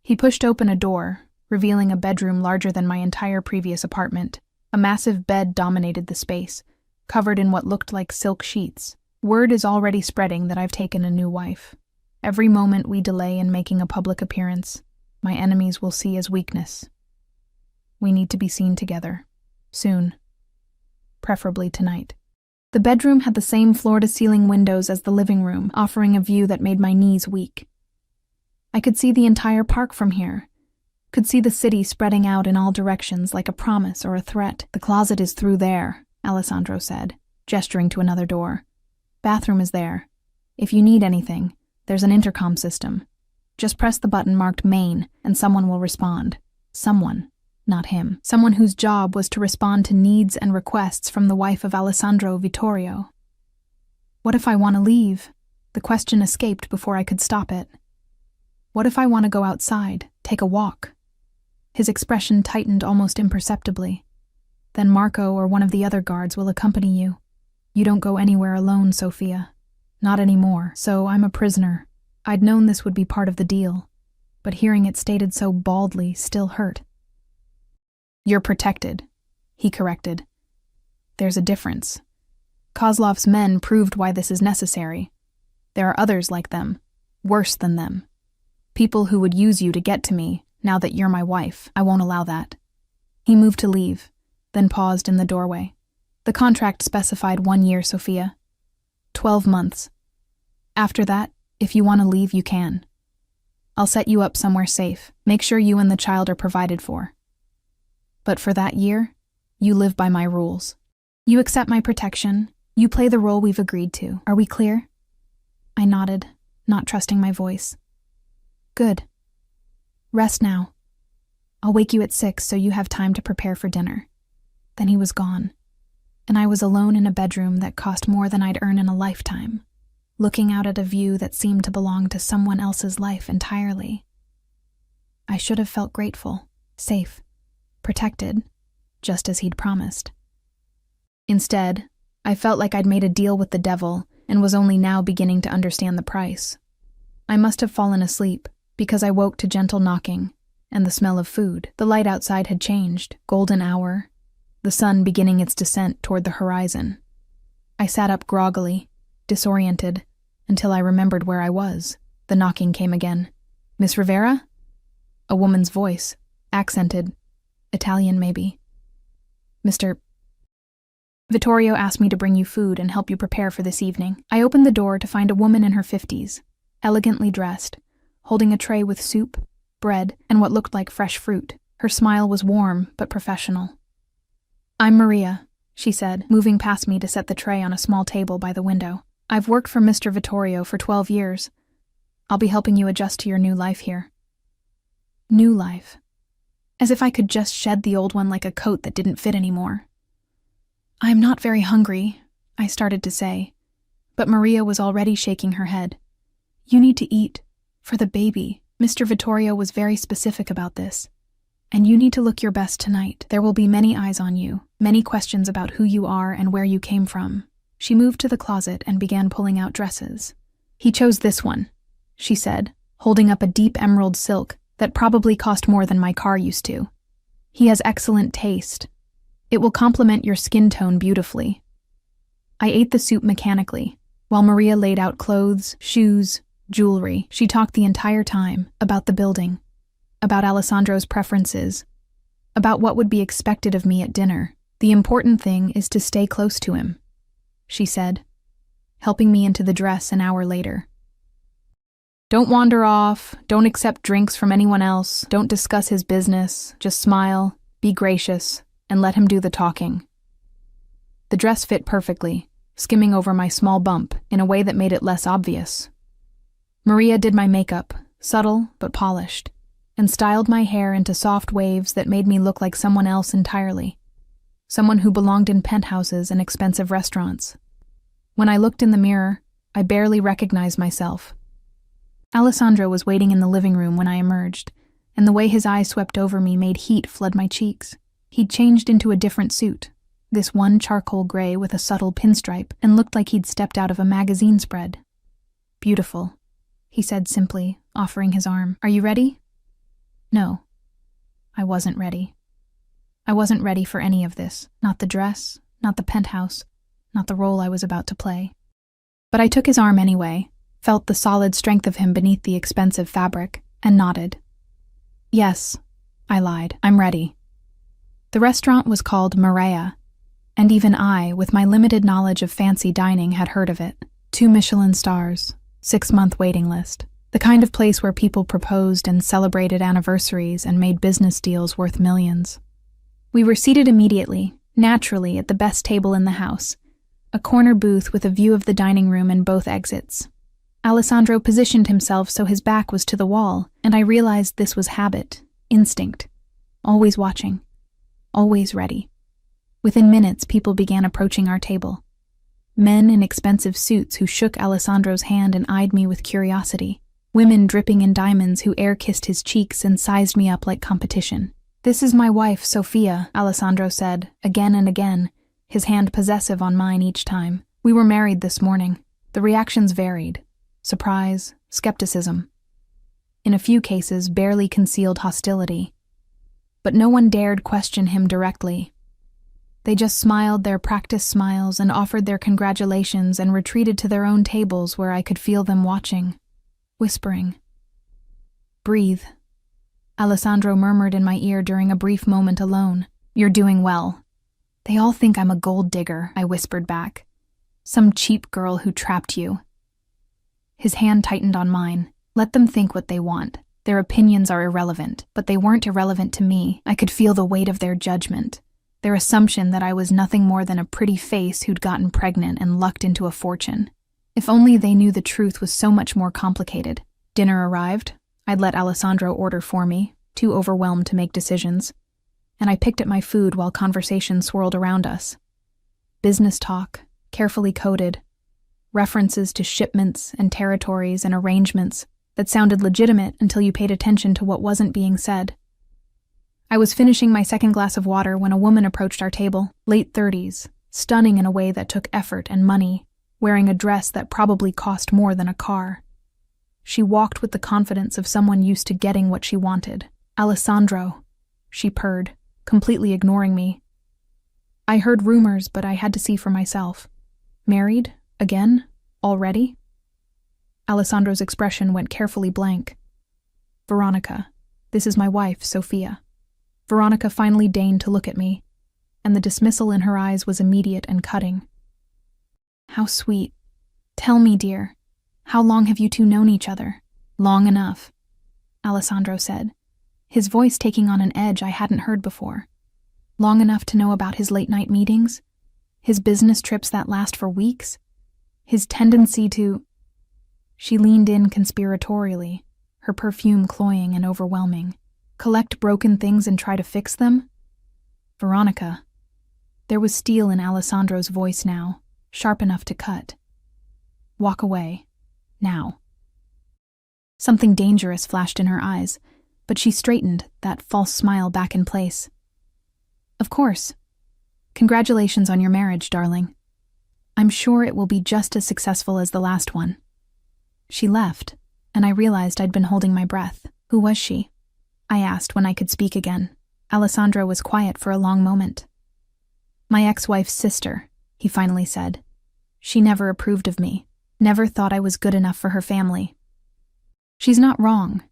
He pushed open a door, revealing a bedroom larger than my entire previous apartment. A massive bed dominated the space, covered in what looked like silk sheets. Word is already spreading that I've taken a new wife. Every moment we delay in making a public appearance, my enemies will see as weakness. We need to be seen together. Soon. Preferably tonight. The bedroom had the same floor-to-ceiling windows as the living room, offering a view that made my knees weak. I could see the entire park from here. Could see the city spreading out in all directions like a promise or a threat. "The closet is through there," Alessandro said, gesturing to another door. "Bathroom is there. If you need anything, there's an intercom system. Just press the button marked main and someone will respond. Someone, not him. Someone whose job was to respond to needs and requests from the wife of Alessandro Vittorio. What if I want to leave? The question escaped before I could stop it. What if I want to go outside, take a walk? His expression tightened almost imperceptibly. Then Marco or one of the other guards will accompany you. You don't go anywhere alone, Sophia. Not anymore, so I'm a prisoner. I'd known this would be part of the deal, but hearing it stated so baldly still hurt. You're protected, he corrected. There's a difference. Kozlov's men proved why this is necessary. There are others like them, worse than them. People who would use you to get to me, now that you're my wife. I won't allow that. He moved to leave, then paused in the doorway. The contract specified 1 year, Sophia. 12 months. After that, if you want to leave, you can. I'll set you up somewhere safe. Make sure you and the child are provided for. But for that year, you live by my rules. You accept my protection. You play the role we've agreed to. Are we clear? I nodded, not trusting my voice. Good. Rest now. I'll wake you at 6 so you have time to prepare for dinner. Then he was gone, and I was alone in a bedroom that cost more than I'd earn in a lifetime, looking out at a view that seemed to belong to someone else's life entirely. I should have felt grateful, safe, protected, just as he'd promised. Instead, I felt like I'd made a deal with the devil and was only now beginning to understand the price. I must have fallen asleep, because I woke to gentle knocking and the smell of food. The light outside had changed, golden hour, the sun beginning its descent toward the horizon. I sat up groggily, disoriented, until I remembered where I was. The knocking came again. Miss Rivera? A woman's voice, accented, Italian maybe. Mr. Vittorio asked me to bring you food and help you prepare for this evening. I opened the door to find a woman in her 50s, elegantly dressed, holding a tray with soup, bread, and what looked like fresh fruit. Her smile was warm but professional. I'm Maria, she said, moving past me to set the tray on a small table by the window. I've worked for Mr. Vittorio for 12 years. I'll be helping you adjust to your new life here. New life. As if I could just shed the old one like a coat that didn't fit anymore. I'm not very hungry, I started to say, but Maria was already shaking her head. You need to eat. For the baby. Mr. Vittorio was very specific about this. And you need to look your best tonight. There will be many eyes on you, many questions about who you are and where you came from. She moved to the closet and began pulling out dresses. He chose this one, she said, holding up a deep emerald silk that probably cost more than my car used to. He has excellent taste. It will complement your skin tone beautifully. I ate the soup mechanically, while Maria laid out clothes, shoes, jewelry. She talked the entire time about the building, about Alessandro's preferences, about what would be expected of me at dinner. The important thing is to stay close to him, she said, helping me into the dress an hour later. Don't wander off, don't accept drinks from anyone else, don't discuss his business, just smile, be gracious, and let him do the talking. The dress fit perfectly, skimming over my small bump in a way that made it less obvious. Maria did my makeup, subtle but polished, and styled my hair into soft waves that made me look like someone else entirely. Someone who belonged in penthouses and expensive restaurants. When I looked in the mirror, I barely recognized myself. Alessandro was waiting in the living room when I emerged, and the way his eyes swept over me made heat flood my cheeks. He'd changed into a different suit, this one charcoal gray with a subtle pinstripe, and looked like he'd stepped out of a magazine spread. Beautiful, he said simply, offering his arm. Are you ready? No, I wasn't ready. I wasn't ready for any of this. Not the dress, not the penthouse, not the role I was about to play. But I took his arm anyway, felt the solid strength of him beneath the expensive fabric, and nodded. Yes, I lied. I'm ready. The restaurant was called Maria, and even I, with my limited knowledge of fancy dining, had heard of it. 2 Michelin stars, 6-month waiting list. The kind of place where people proposed and celebrated anniversaries and made business deals worth millions. We were seated immediately, naturally, at the best table in the house, a corner booth with a view of the dining room and both exits. Alessandro positioned himself so his back was to the wall, and I realized this was habit, instinct, always watching, always ready. Within minutes, people began approaching our table. Men in expensive suits who shook Alessandro's hand and eyed me with curiosity. Women dripping in diamonds who air-kissed his cheeks and sized me up like competition. "This is my wife, Sofia," Alessandro said, again and again, his hand possessive on mine each time. "We were married this morning." The reactions varied. Surprise, skepticism. In a few cases, barely concealed hostility. But no one dared question him directly. They just smiled their practiced smiles and offered their congratulations and retreated to their own tables where I could feel them watching, whispering. "Breathe," Alessandro murmured in my ear during a brief moment alone. "You're doing well." "They all think I'm a gold digger," I whispered back. "Some cheap girl who trapped you." His hand tightened on mine. "Let them think what they want. Their opinions are irrelevant, but they weren't irrelevant to me. I could feel the weight of their judgment, their assumption that I was nothing more than a pretty face who'd gotten pregnant and lucked into a fortune. If only they knew the truth was so much more complicated." Dinner arrived. I'd let Alessandro order for me, too overwhelmed to make decisions, and I picked at my food while conversation swirled around us. Business talk, carefully coded, references to shipments and territories and arrangements that sounded legitimate until you paid attention to what wasn't being said. I was finishing my second glass of water when a woman approached our table, late 30s, stunning in a way that took effort and money, wearing a dress that probably cost more than a car. She walked with the confidence of someone used to getting what she wanted. "Alessandro," she purred, completely ignoring me. I heard rumors, but I had to see for myself. "Married? Again? Already?" Alessandro's expression went carefully blank. "Veronica, this is my wife, Sofia." Veronica finally deigned to look at me, and the dismissal in her eyes was immediate and cutting. "How sweet. Tell me, dear, how long have you two known each other?" "Long enough," Alessandro said, his voice taking on an edge I hadn't heard before. "Long enough to know about his late-night meetings? His business trips that last for weeks? His tendency to—" She leaned in conspiratorially, her perfume cloying and overwhelming. "Collect broken things and try to fix them?" "Veronica." There was steel in Alessandro's voice now, sharp enough to cut. "Walk away. Now." Something dangerous flashed in her eyes, but she straightened, that false smile back in place. "Of course. Congratulations on your marriage, darling. I'm sure it will be just as successful as the last one." She left, and I realized I'd been holding my breath. "Who was she?" I asked when I could speak again. Alessandro was quiet for a long moment. "My ex-wife's sister," he finally said. "She never approved of me, never thought I was good enough for her family." "She's not wrong,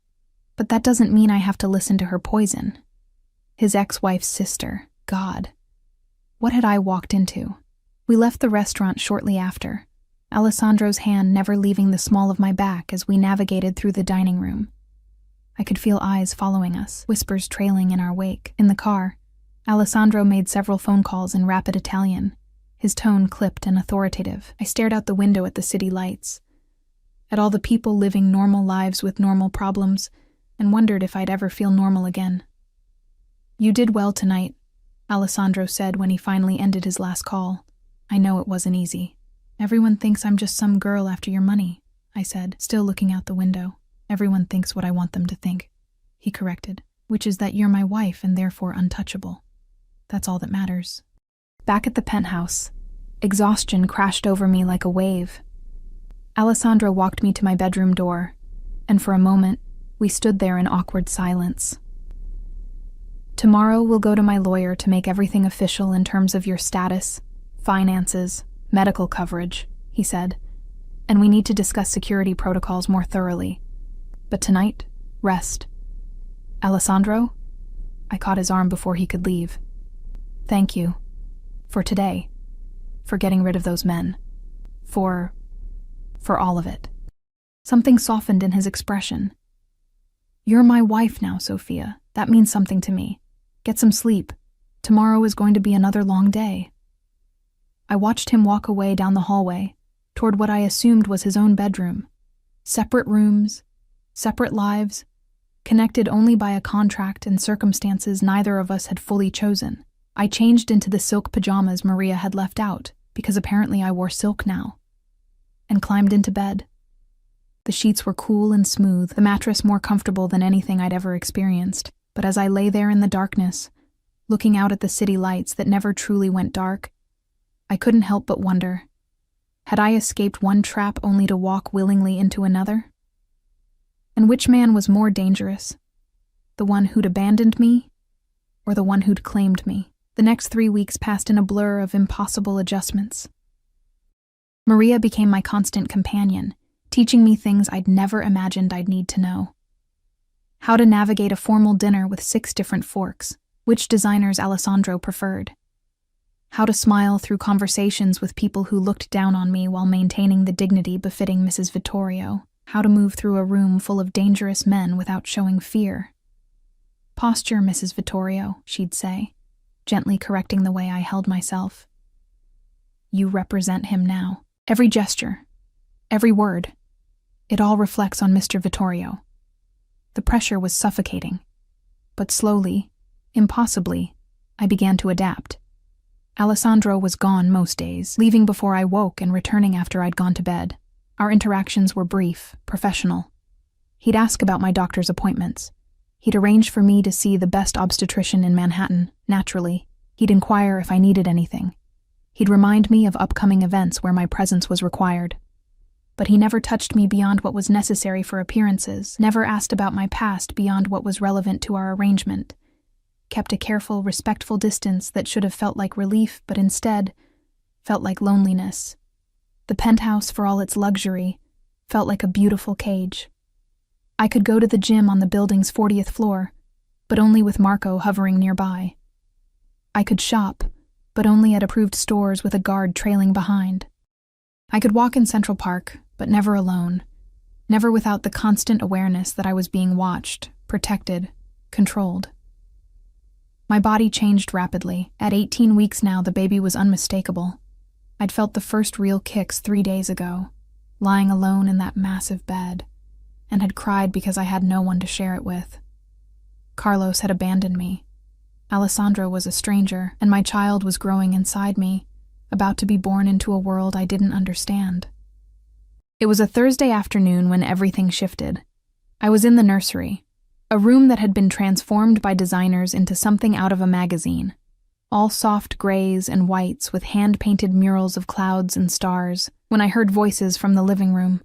but that doesn't mean I have to listen to her poison." His ex-wife's sister, God. What had I walked into? We left the restaurant shortly after, Alessandro's hand never leaving the small of my back as we navigated through the dining room. I could feel eyes following us, whispers trailing in our wake. In the car, Alessandro made several phone calls in rapid Italian, his tone clipped and authoritative. I stared out the window at the city lights, at all the people living normal lives with normal problems, and wondered if I'd ever feel normal again. "You did well tonight," Alessandro said when he finally ended his last call. "I know it wasn't easy." "Everyone thinks I'm just some girl after your money," I said, still looking out the window. "Everyone thinks what I want them to think," he corrected, "which is that you're my wife and therefore untouchable. That's all that matters." Back at the penthouse, exhaustion crashed over me like a wave. Alessandro walked me to my bedroom door, and for a moment, we stood there in awkward silence. Tomorrow we'll go to my lawyer to make everything official in terms of your status, finances, medical coverage, he said, and we need to discuss security protocols more thoroughly. But tonight, rest. Alessandro? I caught his arm before he could leave. Thank you. For today. For getting rid of those men. For all of it. Something softened in his expression. You're my wife now, Sophia. That means something to me. Get some sleep. Tomorrow is going to be another long day. I watched him walk away down the hallway, toward what I assumed was his own bedroom. Separate rooms, separate lives, connected only by a contract and circumstances neither of us had fully chosen. I changed into the silk pajamas Maria had left out, because apparently I wore silk now, and climbed into bed. The sheets were cool and smooth, the mattress more comfortable than anything I'd ever experienced. But as I lay there in the darkness, looking out at the city lights that never truly went dark, I couldn't help but wonder, had I escaped one trap only to walk willingly into another? And which man was more dangerous? The one who'd abandoned me, or the one who'd claimed me? The next 3 weeks passed in a blur of impossible adjustments. Maria became my constant companion, teaching me things I'd never imagined I'd need to know. How to navigate a formal dinner with 6 different forks, which designers Alessandro preferred. How to smile through conversations with people who looked down on me while maintaining the dignity befitting Mrs. Vittorio. How to move through a room full of dangerous men without showing fear. Posture, Mrs. Vittorio, she'd say, gently correcting the way I held myself. You represent him now. Every gesture, every word, it all reflects on Mr. Vittorio. The pressure was suffocating, but slowly, impossibly, I began to adapt. Alessandro was gone most days, leaving before I woke and returning after I'd gone to bed. Our interactions were brief, professional. He'd ask about my doctor's appointments. He'd arrange for me to see the best obstetrician in Manhattan, naturally. He'd inquire if I needed anything. He'd remind me of upcoming events where my presence was required. But he never touched me beyond what was necessary for appearances, never asked about my past beyond what was relevant to our arrangement, kept a careful, respectful distance that should have felt like relief, but instead felt like loneliness. The penthouse, for all its luxury, felt like a beautiful cage. I could go to the gym on the building's 40th floor, but only with Marco hovering nearby. I could shop, but only at approved stores with a guard trailing behind. I could walk in Central Park, but never alone, never without the constant awareness that I was being watched, protected, controlled. My body changed rapidly. At 18 weeks now, the baby was unmistakable. I'd felt the first real kicks 3 days ago, lying alone in that massive bed, and had cried because I had no one to share it with. Carlos had abandoned me. Alessandro was a stranger, and my child was growing inside me, about to be born into a world I didn't understand. It was a Thursday afternoon when everything shifted. I was in the nursery, a room that had been transformed by designers into something out of a magazine, all soft grays and whites with hand-painted murals of clouds and stars, when I heard voices from the living room.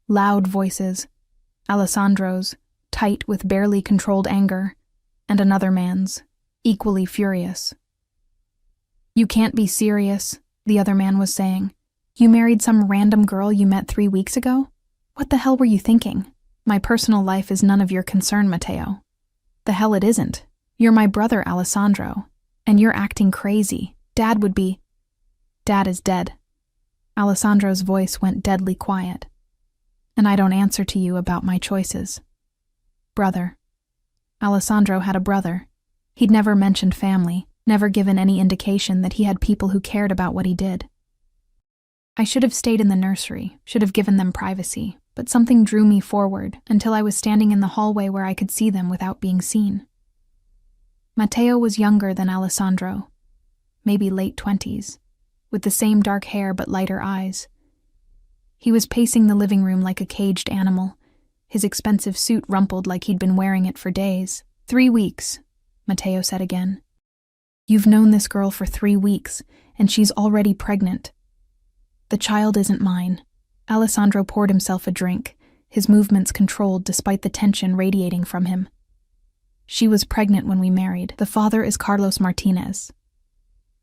Loud voices, Alessandro's, tight with barely controlled anger, and another man's, equally furious. You can't be serious, the other man was saying. You married some random girl you met 3 weeks ago? What the hell were you thinking? My personal life is none of your concern, Matteo. The hell it isn't. You're my brother, Alessandro, and you're acting crazy. Dad would be... Dad is dead. Alessandro's voice went deadly quiet. And I don't answer to you about my choices. Brother. Alessandro had a brother. He'd never mentioned family, never given any indication that he had people who cared about what he did. I should have stayed in the nursery, should have given them privacy, but something drew me forward until I was standing in the hallway where I could see them without being seen. Matteo was younger than Alessandro, maybe late 20s, with the same dark hair but lighter eyes. He was pacing the living room like a caged animal, his expensive suit rumpled like he'd been wearing it for days. 3 weeks, Matteo said again. You've known this girl for 3 weeks, and she's already pregnant. The child isn't mine. Alessandro poured himself a drink, his movements controlled despite the tension radiating from him. She was pregnant when we married. The father is Carlos Martinez.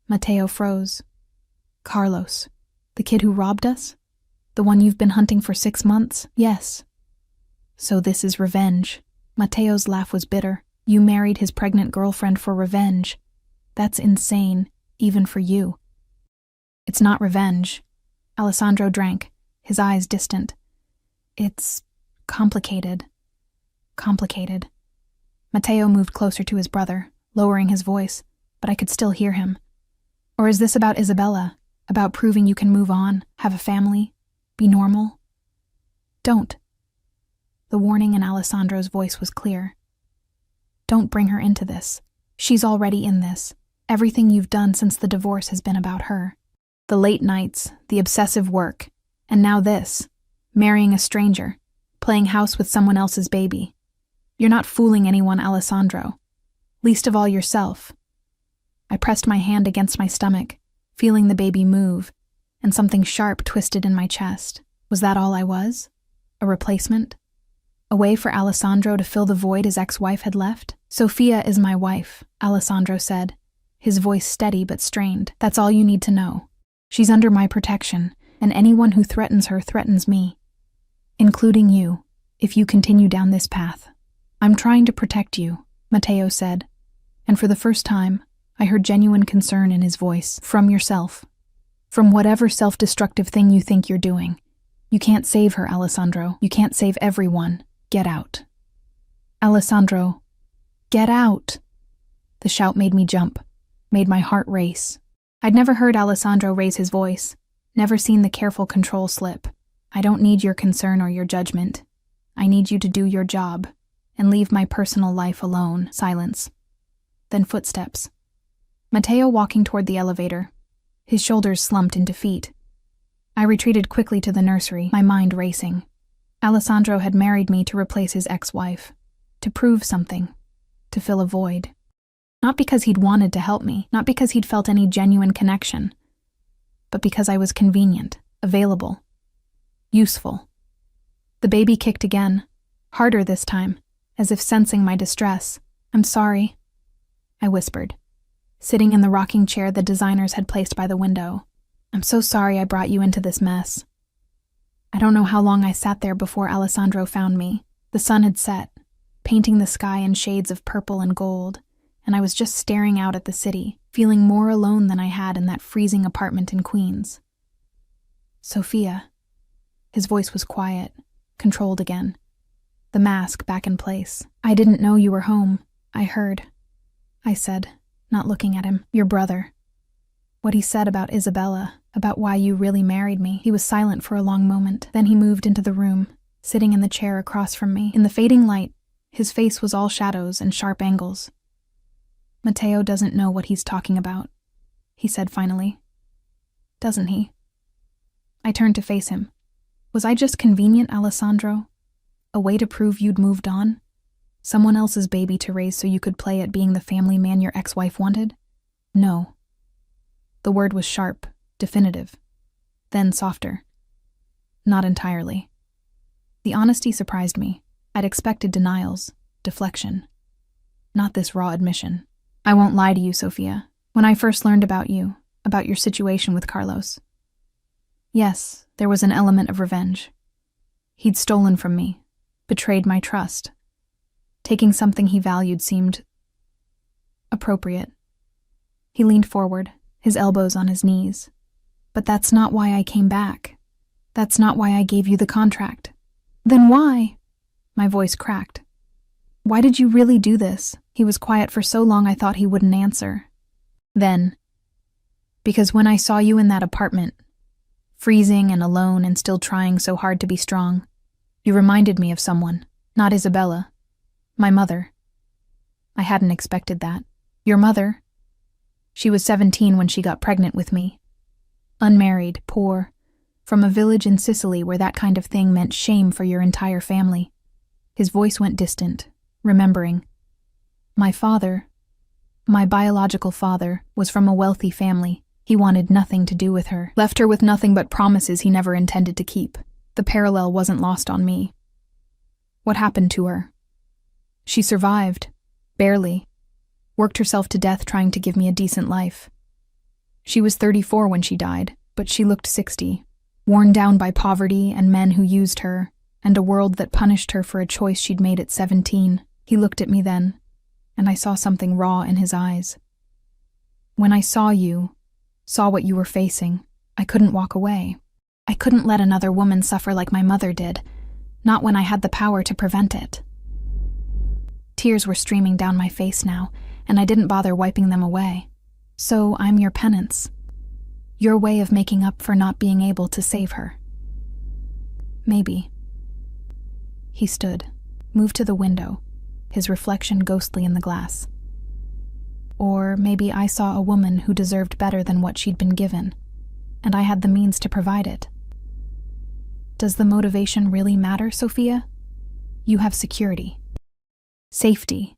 Mateo froze. Carlos, the kid who robbed us? The one you've been hunting for 6 months? Yes. So this is revenge. Mateo's laugh was bitter. You married his pregnant girlfriend for revenge. That's insane, even for you. It's not revenge. Alessandro drank, his eyes distant. It's complicated. Complicated. Mateo moved closer to his brother, lowering his voice, but I could still hear him. Or is this about Isabella? About proving you can move on, have a family, be normal? Don't. The warning in Alessandro's voice was clear. Don't bring her into this. She's already in this. Everything you've done since the divorce has been about her. The late nights, the obsessive work, and now this, marrying a stranger, playing house with someone else's baby. You're not fooling anyone, Alessandro. Least of all yourself. I pressed my hand against my stomach, feeling the baby move, and something sharp twisted in my chest. Was that all I was? A replacement? A way for Alessandro to fill the void his ex-wife had left? Sofia is my wife, Alessandro said, his voice steady but strained. That's all you need to know. She's under my protection, and anyone who threatens her threatens me. Including you, if you continue down this path. I'm trying to protect you, Mateo said, and for the first time, I heard genuine concern in his voice. From yourself. From whatever self-destructive thing you think you're doing. You can't save her, Alessandro. You can't save everyone. Get out. Alessandro, get out. The shout made me jump, made my heart race. I'd never heard Alessandro raise his voice, never seen the careful control slip. I don't need your concern or your judgment. I need you to do your job and leave my personal life alone. Silence. Then footsteps. Mateo walking toward the elevator. His shoulders slumped into feet. I retreated quickly to the nursery, my mind racing. Alessandro had married me to replace his ex-wife, to prove something, to fill a void. Not because he'd wanted to help me, not because he'd felt any genuine connection, but because I was convenient, available, useful. The baby kicked again, harder this time, as if sensing my distress. I'm sorry, I whispered, sitting in the rocking chair the designers had placed by the window. I'm so sorry I brought you into this mess. I don't know how long I sat there before Alessandro found me. The sun had set, painting the sky in shades of purple and gold, and I was just staring out at the city, feeling more alone than I had in that freezing apartment in Queens. Sophia. His voice was quiet, controlled again. The mask back in place. I didn't know you were home. I heard. I said, not looking at him. Your brother. What he said about Isabella, about why you really married me. He was silent for a long moment. Then he moved into the room, sitting in the chair across from me. In the fading light, his face was all shadows and sharp angles. Mateo doesn't know what he's talking about, he said finally. Doesn't he? I turned to face him. Was I just convenient, Alessandro? A way to prove you'd moved on? Someone else's baby to raise so you could play at being the family man your ex-wife wanted? No. The word was sharp, definitive, then softer. Not entirely. The honesty surprised me. I'd expected denials, deflection. Not this raw admission. I won't lie to you, Sophia. When I first learned about you, about your situation with Carlos, yes, there was an element of revenge. He'd stolen from me, betrayed my trust. Taking something he valued seemed appropriate. He leaned forward, his elbows on his knees. But that's not why I came back. That's not why I gave you the contract. Then why? My voice cracked. Why did you really do this? He was quiet for so long I thought he wouldn't answer. Then, because when I saw you in that apartment, freezing and alone and still trying so hard to be strong, you reminded me of someone, not Isabella, my mother. I hadn't expected that. Your mother? She was 17 when she got pregnant with me. Unmarried, poor, from a village in Sicily where that kind of thing meant shame for your entire family. His voice went distant, remembering. My father, my biological father, was from a wealthy family. He wanted nothing to do with her, left her with nothing but promises he never intended to keep. The parallel wasn't lost on me. What happened to her? She survived, Barely. Worked herself to death trying to give me a decent life. She was 34 when she died, but she looked 60, worn down by poverty and men who used her, and a world that punished her for a choice she'd made at 17. He looked at me then, and I saw something raw in his eyes. When I saw what you were facing, I couldn't walk away. I couldn't let another woman suffer like my mother did, not when I had the power to prevent it. Tears were streaming down my face now, and I didn't bother wiping them away. So I'm your penance. Your way of making up for not being able to save her. Maybe. He stood, moved to the window, his reflection ghostly in the glass. Or maybe I saw a woman who deserved better than what she'd been given, and I had the means to provide it. Does the motivation really matter, Sophia? You have security. Safety.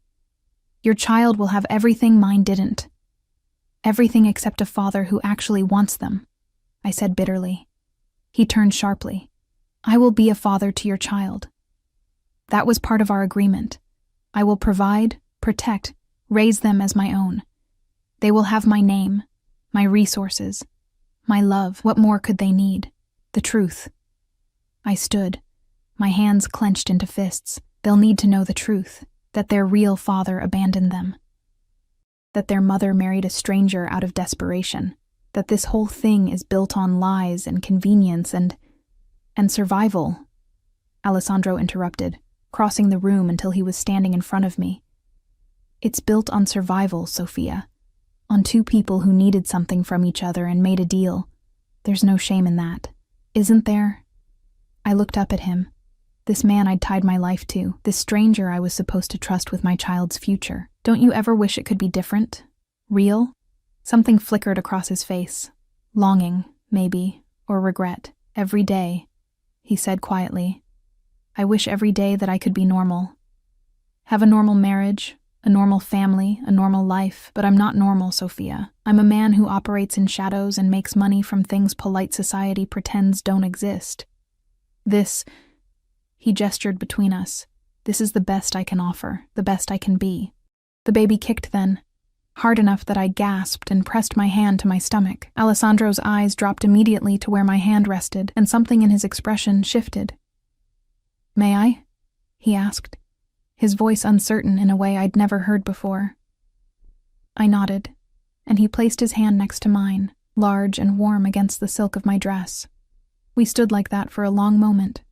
Your child will have everything mine didn't. Everything except a father who actually wants them, I said bitterly. He turned sharply. I will be a father to your child. That was part of our agreement. I will provide, protect, raise them as my own. They will have my name, my resources, my love. What more could they need? The truth. I stood, my hands clenched into fists. They'll need to know the truth, that their real father abandoned them. That their mother married a stranger out of desperation. That this whole thing is built on lies and convenience and survival. Alessandro interrupted, crossing the room until he was standing in front of me. It's built on survival, Sophia. On two people who needed something from each other and made a deal. There's no shame in that. Isn't there? I looked up at him. This man I'd tied my life to. This stranger I was supposed to trust with my child's future. Don't you ever wish it could be different? Real? Something flickered across his face. Longing, maybe, or regret. Every day, he said quietly. I wish every day that I could be normal. Have a normal marriage, a normal family, a normal life, but I'm not normal, Sophia. I'm a man who operates in shadows and makes money from things polite society pretends don't exist. This, he gestured between us, this is the best I can offer, the best I can be. The baby kicked then, hard enough that I gasped and pressed my hand to my stomach. Alessandro's eyes dropped immediately to where my hand rested, and something in his expression shifted. May I? He asked, his voice uncertain in a way I'd never heard before. I nodded, and he placed his hand next to mine, large and warm against the silk of my dress. We stood like that for a long moment,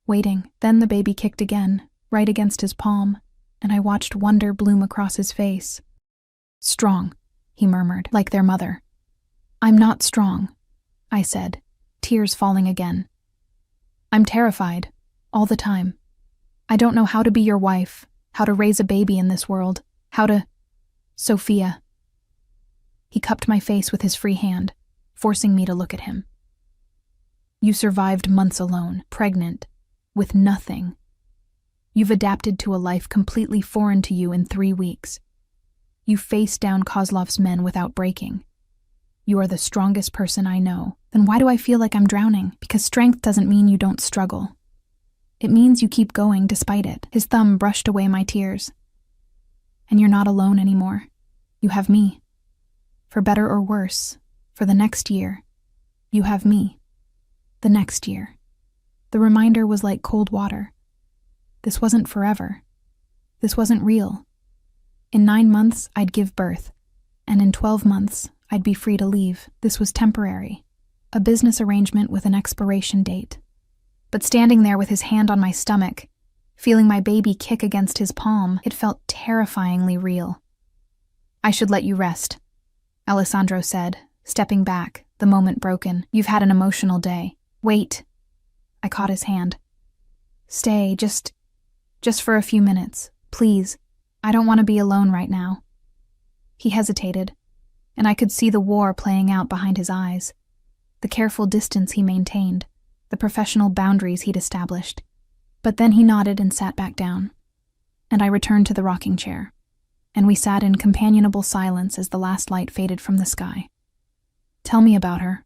waiting. Then the baby kicked again, right against his palm, and I watched wonder bloom across his face. Strong, he murmured, like their mother. I'm not strong, I said, tears falling again. I'm terrified, all the time. I don't know how to be your wife, how to raise a baby in this world, how to... Sophia. He cupped my face with his free hand, forcing me to look at him. You survived months alone, pregnant, with nothing. You've adapted to a life completely foreign to you in 3 weeks. You faced down Kozlov's men without breaking. You are the strongest person I know. Then why do I feel like I'm drowning? Because strength doesn't mean you don't struggle. It means you keep going despite it. His thumb brushed away my tears. And you're not alone anymore. You have me. For better or worse, for the next year, you have me. The next year. The reminder was like cold water. This wasn't forever. This wasn't real. In 9 months, I'd give birth, and in 12 months, I'd be free to leave. This was temporary, a business arrangement with an expiration date. But standing there with his hand on my stomach, feeling my baby kick against his palm, it felt terrifyingly real. I should let you rest, Alessandro said, stepping back, the moment broken. You've had an emotional day. Wait. I caught his hand. Stay, just for a few minutes, please. I don't want to be alone right now. He hesitated, and I could see the war playing out behind his eyes, the careful distance he maintained, the professional boundaries he'd established. But then he nodded and sat back down, and I returned to the rocking chair, and we sat in companionable silence as the last light faded from the sky. Tell me about her,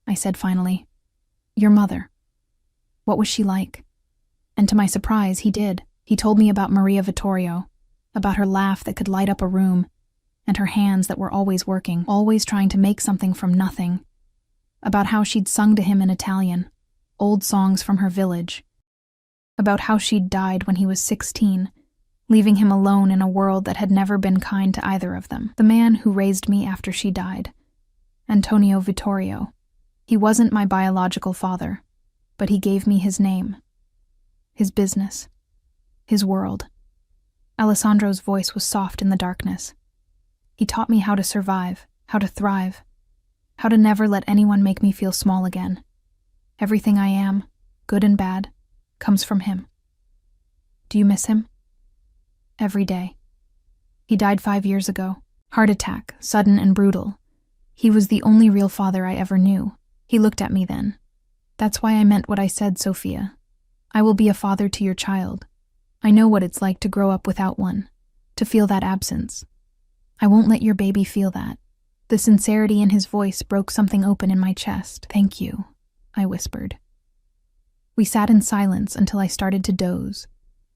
I said finally. Your mother. What was she like? And to my surprise, he did. He told me about Maria Vittorio, about her laugh that could light up a room, and her hands that were always working, always trying to make something from nothing, about how she'd sung to him in Italian, old songs from her village, about how she'd died when he was 16, leaving him alone in a world that had never been kind to either of them. The man who raised me after she died, Antonio Vittorio. He wasn't my biological father, but he gave me his name, his business, his world. Alessandro's voice was soft in the darkness. He taught me how to survive, how to thrive, how to never let anyone make me feel small again. Everything I am, good and bad, comes from him. Do you miss him? Every day. He died 5 years ago. Heart attack, sudden and brutal. He was the only real father I ever knew. He looked at me then. That's why I meant what I said, Sophia. I will be a father to your child. I know what it's like to grow up without one, to feel that absence. I won't let your baby feel that. The sincerity in his voice broke something open in my chest. Thank you, I whispered. We sat in silence until I started to doze,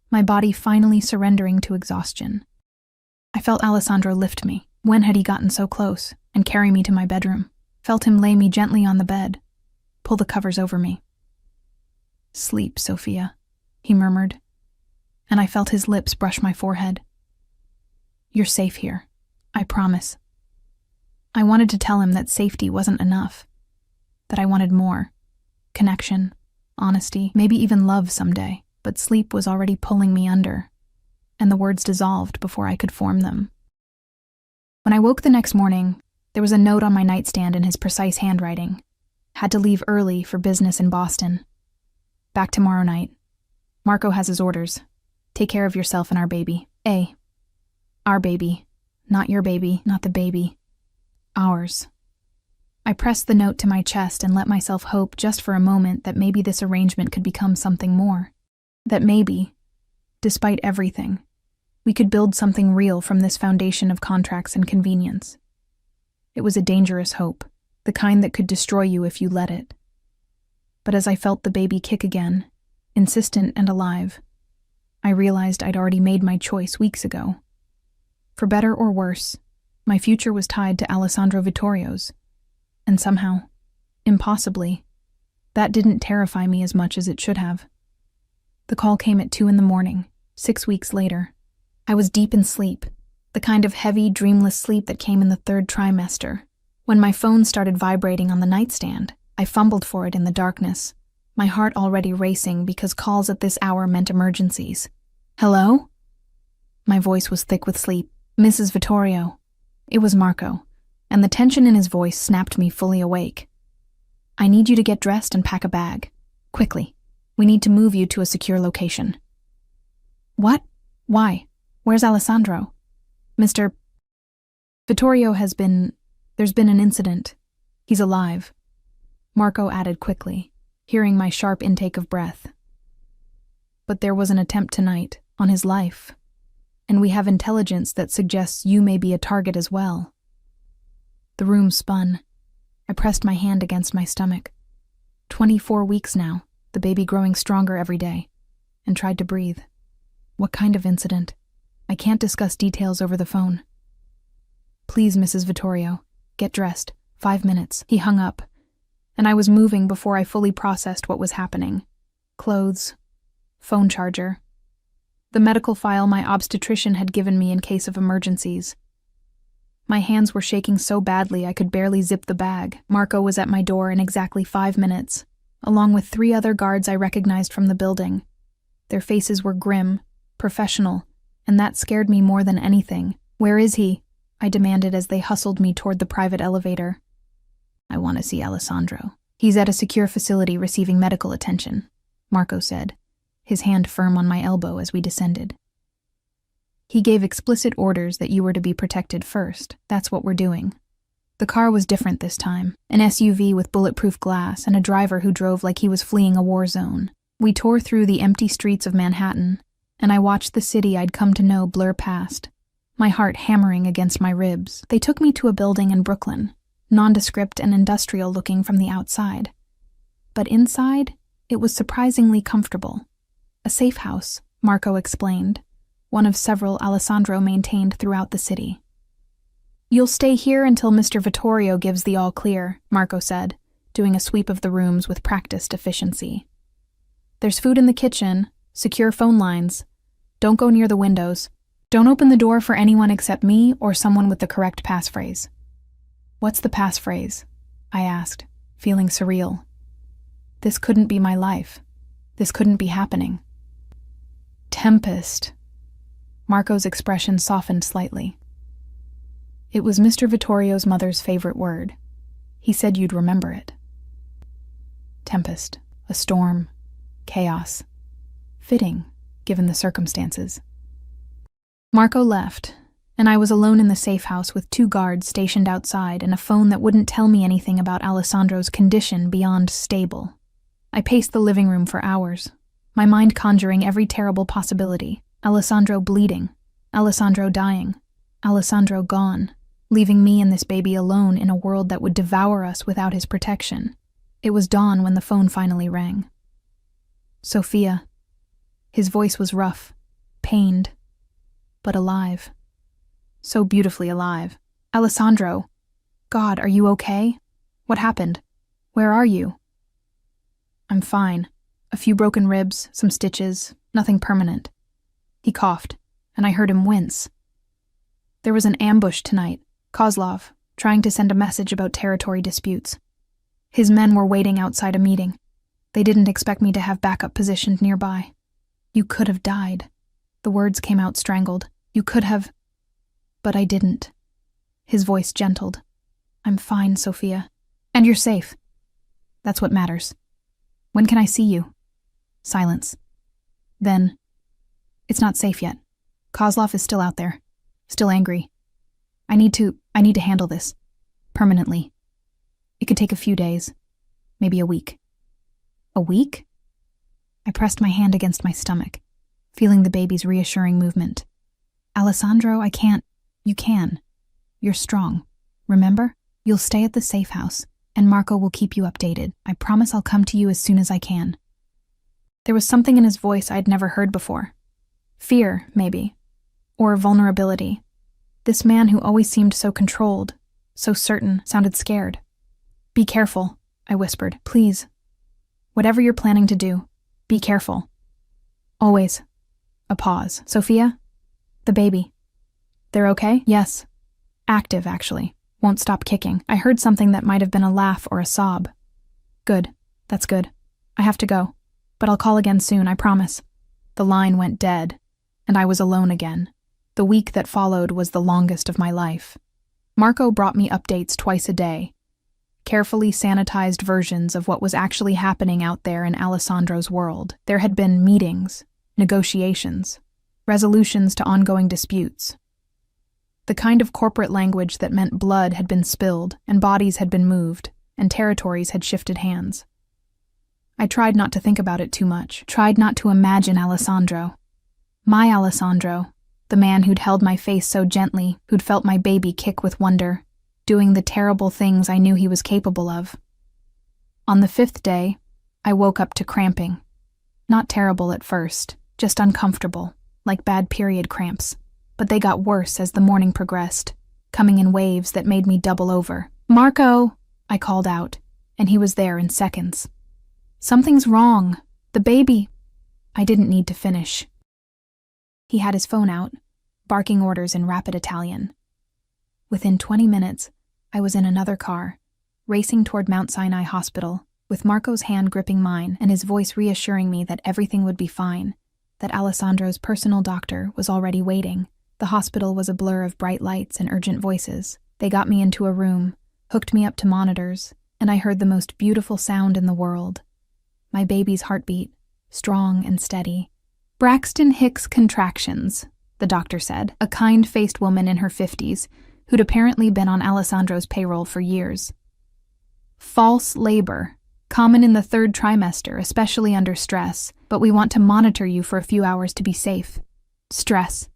my body finally surrendering to exhaustion. I felt Alessandro lift me. When had he gotten so close? And carry me to my bedroom. Felt him lay me gently on the bed, pull the covers over me. Sleep, Sophia, he murmured, and I felt his lips brush my forehead. You're safe here, I promise. I wanted to tell him that safety wasn't enough, that I wanted more. Connection, honesty, maybe even love someday. But sleep was already pulling me under, and the words dissolved before I could form them. When I woke the next morning, there was a note on my nightstand in his precise handwriting. Had to leave early for business in Boston. Back tomorrow night. Marco has his orders. Take care of yourself and our baby. Our baby. Not your baby, not the baby. Ours. I pressed the note to my chest and let myself hope just for a moment that maybe this arrangement could become something more. That maybe, despite everything, we could build something real from this foundation of contracts and convenience. It was a dangerous hope, the kind that could destroy you if you let it. But as I felt the baby kick again, insistent and alive, I realized I'd already made my choice weeks ago. For better or worse, my future was tied to Alessandro Vittorio's, and somehow, impossibly, that didn't terrify me as much as it should have. The call came at 2 a.m, 6 weeks later. I was deep in sleep, the kind of heavy, dreamless sleep that came in the 3rd trimester. When my phone started vibrating on the nightstand, I fumbled for it in the darkness, my heart already racing because calls at this hour meant emergencies. Hello? My voice was thick with sleep. Mrs. Vittorio. It was Marco, and the tension in his voice snapped me fully awake. I need you to get dressed and pack a bag. Quickly. We need to move you to a secure location. What? Why? Where's Alessandro? Mr. Vittorio there's been an incident. He's alive. Marco added quickly, hearing my sharp intake of breath. But there was an attempt tonight, on his life, and we have intelligence that suggests you may be a target as well. The room spun. I pressed my hand against my stomach. 24 weeks now. The baby growing stronger every day, and tried to breathe. What kind of incident? I can't discuss details over the phone. Please, Mrs. Vittorio, get dressed. 5 minutes. He hung up, and I was moving before I fully processed what was happening. Clothes, phone charger, the medical file my obstetrician had given me in case of emergencies. My hands were shaking so badly I could barely zip the bag. Marco was at my door in exactly 5 minutes. Along with 3 other guards I recognized from the building. Their faces were grim, professional, and that scared me more than anything. Where is he? I demanded as they hustled me toward the private elevator. I want to see Alessandro. He's at a secure facility receiving medical attention, Marco said, his hand firm on my elbow as we descended. He gave explicit orders that you were to be protected first. That's what we're doing. The car was different this time, an SUV with bulletproof glass and a driver who drove like he was fleeing a war zone. We tore through the empty streets of Manhattan, and I watched the city I'd come to know blur past, my heart hammering against my ribs. They took me to a building in Brooklyn, nondescript and industrial looking from the outside. But inside, it was surprisingly comfortable. A safe house, Marco explained, one of several Alessandro maintained throughout the city. "You'll stay here until Mr. Vittorio gives the all clear," Marco said, doing a sweep of the rooms with practiced efficiency. "There's food in the kitchen, secure phone lines. Don't go near the windows. Don't open the door for anyone except me or someone with the correct passphrase." "What's the passphrase?" I asked, feeling surreal. This couldn't be my life. This couldn't be happening. "Tempest." Marco's expression softened slightly. "It was Mr. Vittorio's mother's favorite word. He said you'd remember it." Tempest, a storm, chaos. Fitting, given the circumstances. Marco left, and I was alone in the safe house with 2 guards stationed outside and a phone that wouldn't tell me anything about Alessandro's condition beyond stable. I paced the living room for hours, my mind conjuring every terrible possibility. Alessandro bleeding, Alessandro dying, Alessandro gone, leaving me and this baby alone in a world that would devour us without his protection. It was dawn when the phone finally rang. "Sophia." His voice was rough, pained, but alive. So beautifully alive. "Alessandro. God, are you okay? What happened? Where are you?" "I'm fine. A few broken ribs, some stitches, nothing permanent." He coughed, and I heard him wince. "There was an ambush tonight. Kozlov, trying to send a message about territory disputes. His men were waiting outside a meeting. They didn't expect me to have backup positioned nearby. You could have died." The words came out strangled. "You could have..." But I didn't. His voice gentled. "I'm fine, Sophia. And you're safe. That's what matters. When can I see you?" Silence. Then, "It's not safe yet. Kozlov is still out there. Still angry. I need to handle this. Permanently. It could take a few days. Maybe a week." "A week?" I pressed my hand against my stomach, feeling the baby's reassuring movement. "Alessandro, I can't." "You can. You're strong. Remember? You'll stay at the safe house, and Marco will keep you updated. I promise I'll come to you as soon as I can." There was something in his voice I'd never heard before. Fear, maybe. Or vulnerability. This man who always seemed so controlled, so certain, sounded scared. "Be careful," I whispered. "Please. Whatever you're planning to do, be careful. Always." A pause. "Sophia? The baby. They're okay?" "Yes. Active, actually. Won't stop kicking." I heard something that might have been a laugh or a sob. "Good. That's good. I have to go. But I'll call again soon, I promise." The line went dead, and I was alone again. The week that followed was the longest of my life. Marco brought me updates twice a day. Carefully sanitized versions of what was actually happening out there in Alessandro's world. There had been meetings, negotiations, resolutions to ongoing disputes. The kind of corporate language that meant blood had been spilled, and bodies had been moved, and territories had shifted hands. I tried not to think about it too much, tried not to imagine Alessandro. My Alessandro, the man who'd held my face so gently, who'd felt my baby kick with wonder, doing the terrible things I knew he was capable of. On the 5th day, I woke up to cramping. Not terrible at first, just uncomfortable, like bad period cramps. But they got worse as the morning progressed, coming in waves that made me double over. "Marco!" I called out, and he was there in seconds. "Something's wrong. The baby..." I didn't need to finish. He had his phone out, barking orders in rapid Italian. Within 20 minutes, I was in another car, racing toward Mount Sinai Hospital, with Marco's hand gripping mine and his voice reassuring me that everything would be fine, that Alessandro's personal doctor was already waiting. The hospital was a blur of bright lights and urgent voices. They got me into a room, hooked me up to monitors, and I heard the most beautiful sound in the world. My baby's heartbeat, strong and steady. "Braxton Hicks contractions," the doctor said, a kind-faced woman in her 50s, who'd apparently been on Alessandro's payroll for years. "False labor, common in the 3rd trimester, especially under stress, but we want to monitor you for a few hours to be safe. Stress.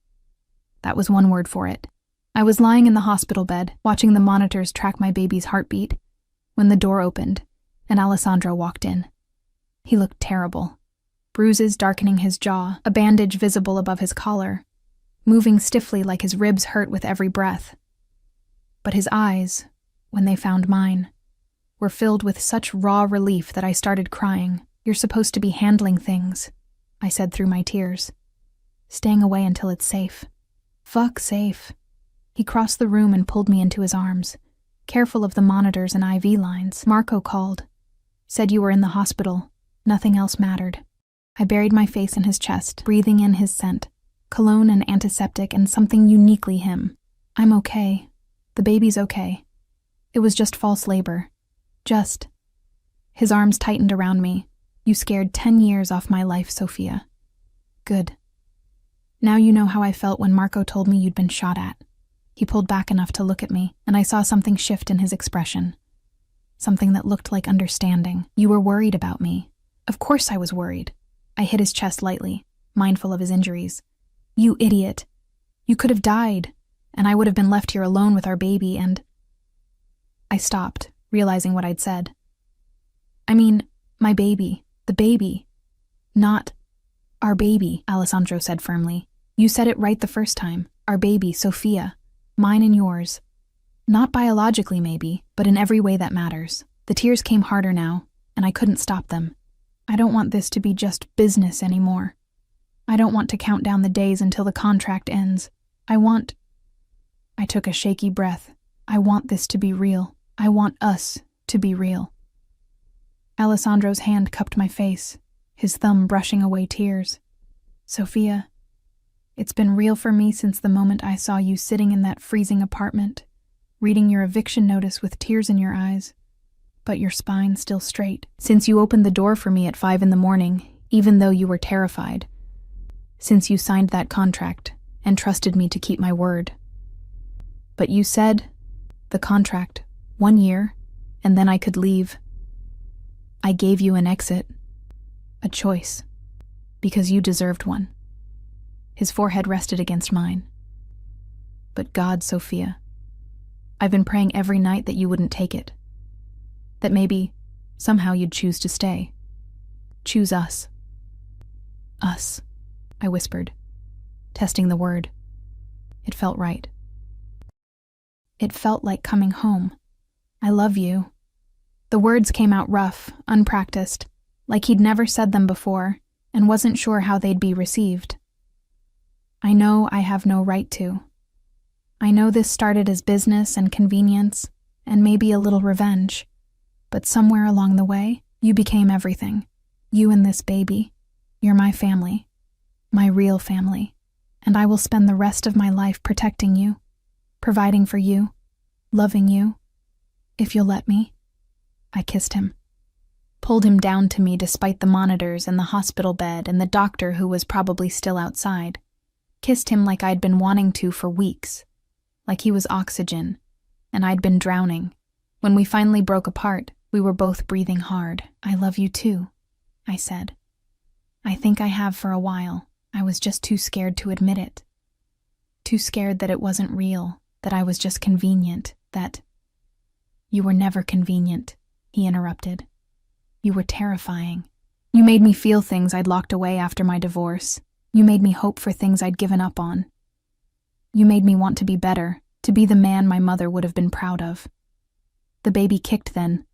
That was one word for it. I was lying in the hospital bed, watching the monitors track my baby's heartbeat, when the door opened, and Alessandro walked in. He looked terrible. Bruises darkening his jaw, a bandage visible above his collar, moving stiffly like his ribs hurt with every breath. But his eyes, when they found mine, were filled with such raw relief that I started crying. "You're supposed to be handling things," I said through my tears. "Staying away until it's safe." "Fuck safe." He crossed the room and pulled me into his arms, careful of the monitors and IV lines. "Marco called. Said you were in the hospital. Nothing else mattered." I buried my face in his chest, breathing in his scent, cologne and antiseptic and something uniquely him. "I'm okay. The baby's okay. It was just false labor. Just." His arms tightened around me. "You scared 10 years off my life, Sophia." "Good. Now you know how I felt when Marco told me you'd been shot at." He pulled back enough to look at me, and I saw something shift in his expression. Something that looked like understanding. "You were worried about me." "Of course I was worried." I hit his chest lightly, mindful of his injuries. "You idiot. You could have died, and I would have been left here alone with our baby and—" I stopped, realizing what I'd said. "I mean, my baby. The baby. Not our baby," Alessandro said firmly. "You said it right the first time. Our baby, Sophia. Mine and yours. Not biologically, maybe, but in every way that matters." The tears came harder now, and I couldn't stop them. "I don't want this to be just business anymore. I don't want to count down the days until the contract ends. I took a shaky breath. "I want this to be real. I want us to be real." Alessandro's hand cupped my face, his thumb brushing away tears. "Sophia, it's been real for me since the moment I saw you sitting in that freezing apartment, reading your eviction notice with tears in your eyes, but your spine still straight. Since you opened the door for me at 5 a.m, even though you were terrified. Since you signed that contract and trusted me to keep my word. But you said, the contract, 1 year, and then I could leave. I gave you an exit, a choice, because you deserved one." His forehead rested against mine. "But God, Sophia, I've been praying every night that you wouldn't take it. That maybe, somehow you'd choose to stay. Choose us." "Us," I whispered, testing the word. It felt right. It felt like coming home. "I love you." The words came out rough, unpracticed, like he'd never said them before and wasn't sure how they'd be received. "I know I have no right to. I know this started as business and convenience and maybe a little revenge, but somewhere along the way, you became everything. You and this baby. You're my family, my real family, and I will spend the rest of my life protecting you, providing for you, loving you, if you'll let me." I kissed him, pulled him down to me despite the monitors and the hospital bed and the doctor who was probably still outside. Kissed him like I'd been wanting to for weeks, like he was oxygen, and I'd been drowning. When we finally broke apart, we were both breathing hard. "I love you too," I said. "I think I have for a while. I was just too scared to admit it. Too scared that it wasn't real, that I was just convenient, that—" "You were never convenient," he interrupted. "You were terrifying. You made me feel things I'd locked away after my divorce. You made me hope for things I'd given up on. You made me want to be better, to be the man my mother would have been proud of." The baby kicked then,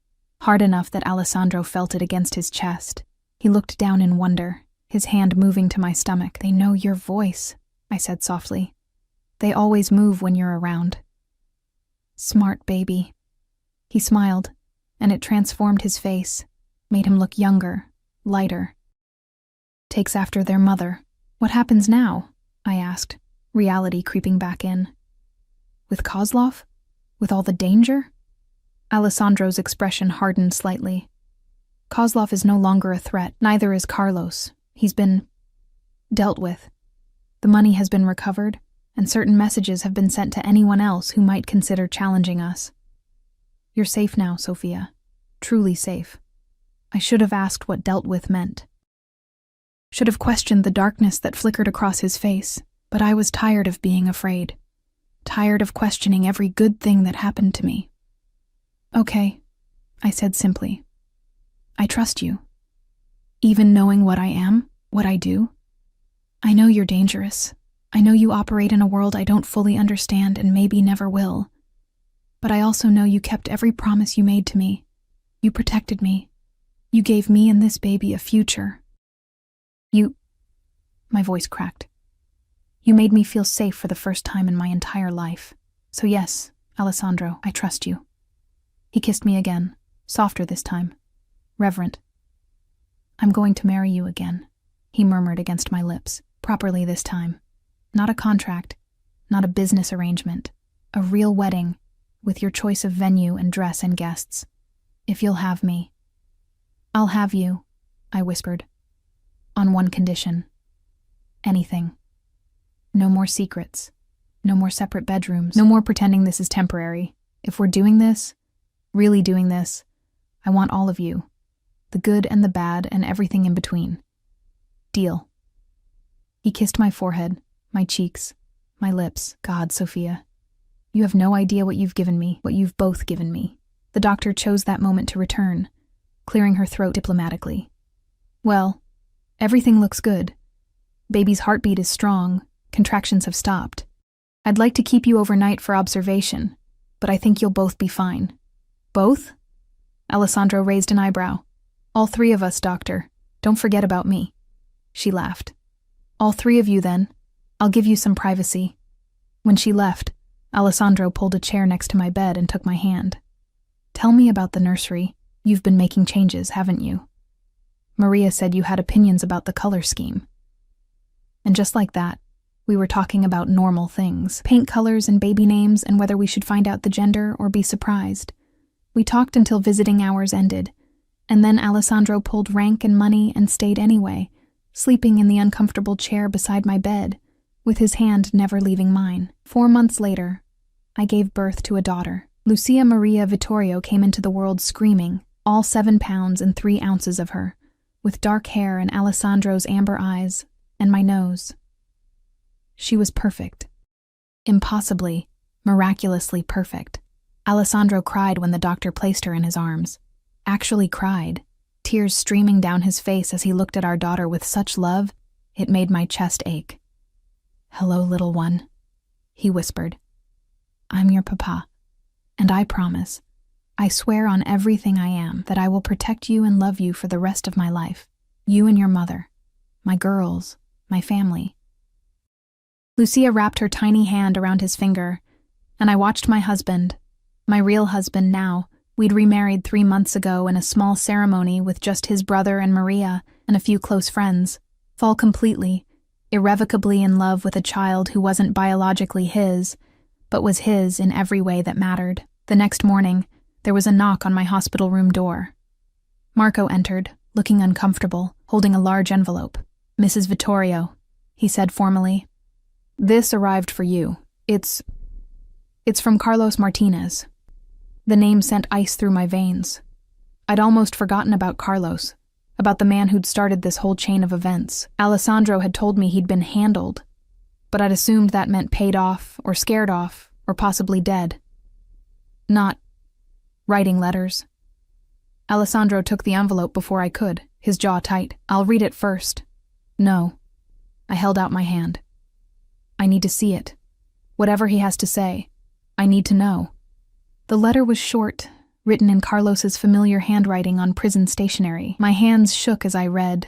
hard enough that Alessandro felt it against his chest. He looked down in wonder, his hand moving to my stomach. "They know your voice," I said softly. "They always move when you're around." "Smart baby." He smiled, and it transformed his face, made him look younger, lighter. "Takes after their mother." "What happens now?" I asked, reality creeping back in. "With Kozlov? With all the danger?" Alessandro's expression hardened slightly. "Kozlov is no longer a threat, neither is Carlos. He's been dealt with. The money has been recovered, and certain messages have been sent to anyone else who might consider challenging us. You're safe now, Sophia. Truly safe. I should have asked what dealt with meant. Should have questioned the darkness that flickered across his face, but I was tired of being afraid. Tired of questioning every good thing that happened to me. "Okay," I said simply. "I trust you. Even knowing what I am, what I do. I know you're dangerous. I know you operate in a world I don't fully understand and maybe never will. But I also know you kept every promise you made to me. You protected me. You gave me and this baby a future. My voice cracked. You made me feel safe for the first time in my entire life. So yes, Alessandro, I trust you. He kissed me again, softer this time, reverent. I'm going to marry you again, he murmured against my lips, properly this time. Not a contract, not a business arrangement, a real wedding, with your choice of venue and dress and guests. If you'll have me. I'll have you, I whispered. On one condition. Anything. No more secrets. No more separate bedrooms. No more pretending this is temporary. If we're doing this, really doing this, I want all of you. The good and the bad and everything in between. Deal. He kissed my forehead, my cheeks, my lips. God, Sophia. You have no idea what you've given me, what you've both given me. The doctor chose that moment to return, clearing her throat diplomatically. Well, everything looks good. Baby's heartbeat is strong, contractions have stopped. I'd like to keep you overnight for observation, but I think you'll both be fine. Both? Alessandro raised an eyebrow. All three of us, doctor. Don't forget about me. She laughed. All three of you, then. I'll give you some privacy. When she left, Alessandro pulled a chair next to my bed and took my hand. Tell me about the nursery. You've been making changes, haven't you? Maria said you had opinions about the color scheme. And just like that, we were talking about normal things, paint colors and baby names and whether we should find out the gender or be surprised. We talked until visiting hours ended, and then Alessandro pulled rank and money and stayed anyway, sleeping in the uncomfortable chair beside my bed, with his hand never leaving mine. 4 months later, I gave birth to a daughter. Lucia Maria Vittorio came into the world screaming, all 7 pounds and 3 ounces of her, with dark hair and Alessandro's amber eyes, and my nose. She was perfect. Impossibly, miraculously perfect. Alessandro cried when the doctor placed her in his arms. Actually cried, tears streaming down his face as he looked at our daughter with such love, it made my chest ache. "Hello, little one," he whispered. "I'm your papa, and I promise, I swear on everything I am, that I will protect you and love you for the rest of my life. You and your mother, my girls, my family." Lucia wrapped her tiny hand around his finger, and I watched my husband, my real husband now, we'd remarried 3 months ago in a small ceremony with just his brother and Maria and a few close friends, fall completely, irrevocably in love with a child who wasn't biologically his, but was his in every way that mattered. The next morning, there was a knock on my hospital room door. Marco entered, looking uncomfortable, holding a large envelope. "Mrs. Vittorio," he said formally. "This arrived for you. It's from Carlos Martinez." The name sent ice through my veins. I'd almost forgotten about Carlos, about the man who'd started this whole chain of events. Alessandro had told me he'd been handled, but I'd assumed that meant paid off, or scared off, or possibly dead. Not writing letters. Alessandro took the envelope before I could, his jaw tight. "I'll read it first." "No." I held out my hand. "I need to see it. Whatever he has to say, I need to know." The letter was short, written in Carlos's familiar handwriting on prison stationery. My hands shook as I read.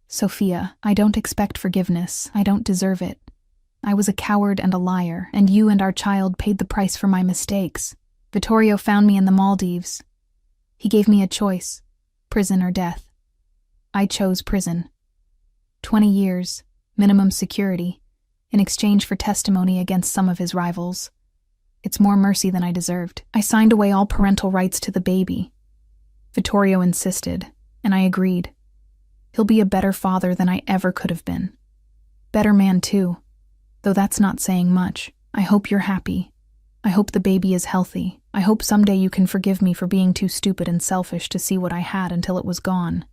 "Sophia, I don't expect forgiveness. I don't deserve it. I was a coward and a liar, and you and our child paid the price for my mistakes. Vittorio found me in the Maldives. He gave me a choice, prison or death. I chose prison. 20 years, minimum security, in exchange for testimony against some of his rivals. It's more mercy than I deserved. I signed away all parental rights to the baby. Vittorio insisted, and I agreed. He'll be a better father than I ever could have been. Better man too, though that's not saying much. I hope you're happy. I hope the baby is healthy. I hope someday you can forgive me for being too stupid and selfish to see what I had until it was gone.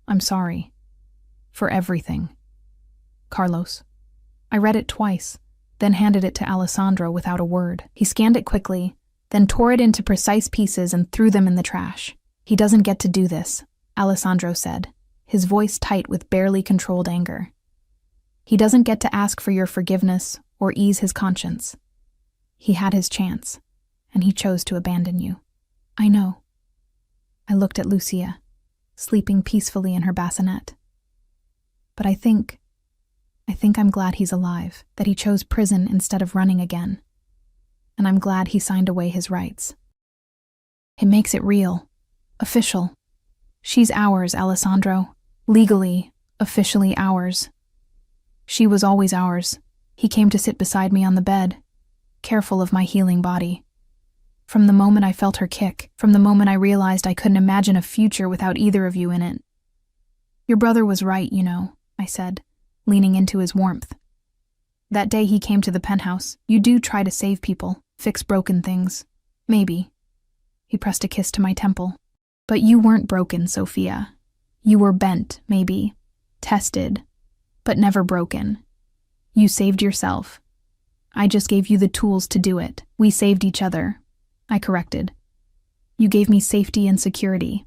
I'm sorry. For everything. Carlos." I read it twice, then handed it to Alessandro without a word. He scanned it quickly, then tore it into precise pieces and threw them in the trash. "He doesn't get to do this," Alessandro said, his voice tight with barely controlled anger. He doesn't get to ask for your forgiveness or ease his conscience. He had his chance, and he chose to abandon you. I know. I looked at Lucia, sleeping peacefully in her bassinet. But I think I'm glad he's alive, that he chose prison instead of running again. And I'm glad he signed away his rights. It makes it real, official. She's ours, Alessandro. Legally, officially ours. She was always ours. He came to sit beside me on the bed, careful of my healing body. From the moment I felt her kick, from the moment I realized I couldn't imagine a future without either of you in it. Your brother was right, you know, I said, leaning into his warmth. That day he came to the penthouse. You do try to save people, fix broken things. Maybe. He pressed a kiss to my temple. But you weren't broken, Sophia. You were bent, maybe. Tested. But never broken. You saved yourself. I just gave you the tools to do it. We saved each other. I corrected. You gave me safety and security.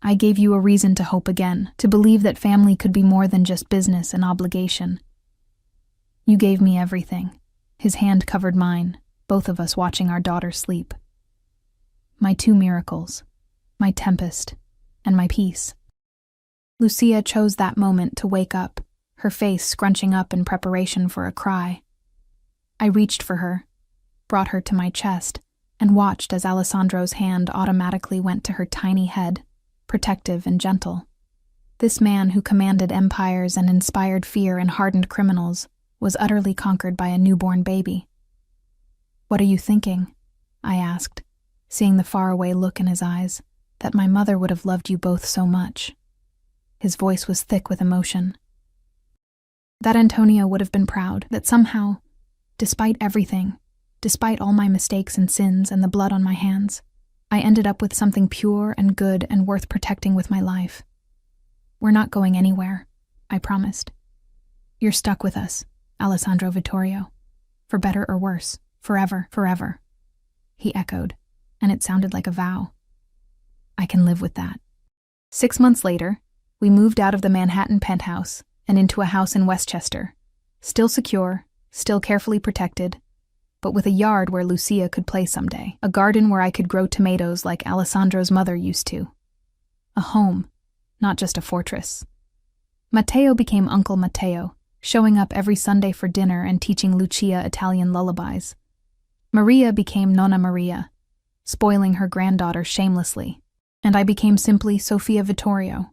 I gave you a reason to hope again, to believe that family could be more than just business and obligation. You gave me everything. His hand covered mine, both of us watching our daughter sleep. My two miracles, my tempest, and my peace. Lucia chose that moment to wake up, her face scrunching up in preparation for a cry. I reached for her, brought her to my chest, and watched as Alessandro's hand automatically went to her tiny head, protective and gentle. This man who commanded empires and inspired fear in hardened criminals was utterly conquered by a newborn baby. What are you thinking? I asked, seeing the faraway look in his eyes, that my mother would have loved you both so much. His voice was thick with emotion. That Antonio would have been proud, that somehow, despite everything, despite all my mistakes and sins and the blood on my hands, I ended up with something pure and good and worth protecting with my life. We're not going anywhere, I promised. You're stuck with us, Alessandro Vittorio. For better or worse, forever, forever. He echoed, and it sounded like a vow. I can live with that. 6 months later, we moved out of the Manhattan penthouse and into a house in Westchester, still secure, still carefully protected, but with a yard where Lucia could play someday, a garden where I could grow tomatoes like Alessandro's mother used to. A home, not just a fortress. Matteo became Uncle Matteo, showing up every Sunday for dinner and teaching Lucia Italian lullabies. Maria became Nonna Maria, spoiling her granddaughter shamelessly, and I became simply Sofia Vittorio.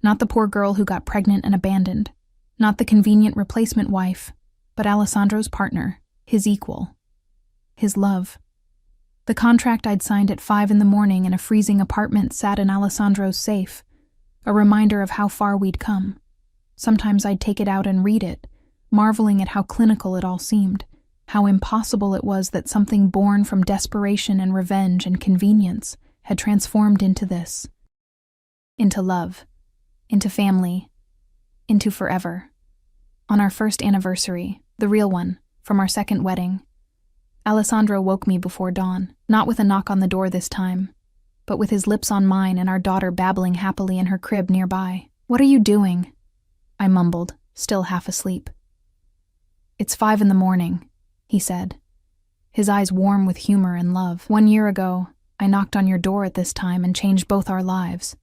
Not the poor girl who got pregnant and abandoned, not the convenient replacement wife, but Alessandro's partner, his equal, his love. The contract I'd signed at 5 a.m. in a freezing apartment sat in Alessandro's safe, a reminder of how far we'd come. Sometimes I'd take it out and read it, marveling at how clinical it all seemed, how impossible it was that something born from desperation and revenge and convenience had transformed into this. Into love, into family, into forever. On our first anniversary, the real one, from our second wedding, Alessandro woke me before dawn, not with a knock on the door this time, but with his lips on mine and our daughter babbling happily in her crib nearby. "What are you doing?" I mumbled, still half asleep. "It's 5 a.m, he said, his eyes warm with humor and love. "1 year ago, I knocked on your door at this time and changed both our lives.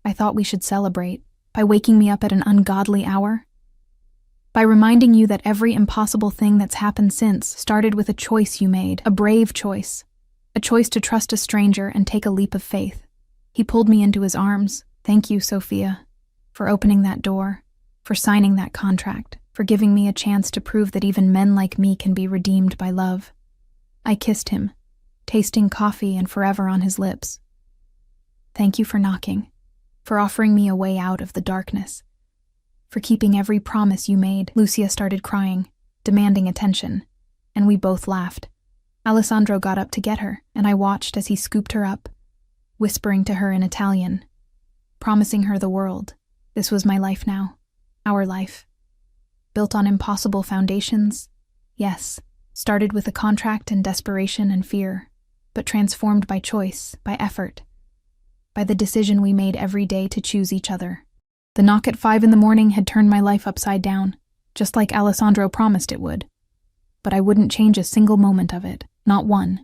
I thought we should celebrate by waking me up at an ungodly hour. By reminding you that every impossible thing that's happened since started with a choice you made, a brave choice. A choice to trust a stranger and take a leap of faith." He pulled me into his arms. "Thank you, Sophia, for opening that door, for signing that contract, for giving me a chance to prove that even men like me can be redeemed by love." I kissed him, tasting coffee and forever on his lips. "Thank you for knocking, for offering me a way out of the darkness, for keeping every promise you made." Lucia started crying, demanding attention, and we both laughed. Alessandro got up to get her, and I watched as he scooped her up, whispering to her in Italian, promising her the world. This was my life now, our life. Built on impossible foundations, yes, started with a contract and desperation and fear, but transformed by choice, by effort, by the decision we made every day to choose each other. The knock at 5 a.m. had turned my life upside down. just like Alessandro promised it would. But I wouldn't change a single moment of it, not one.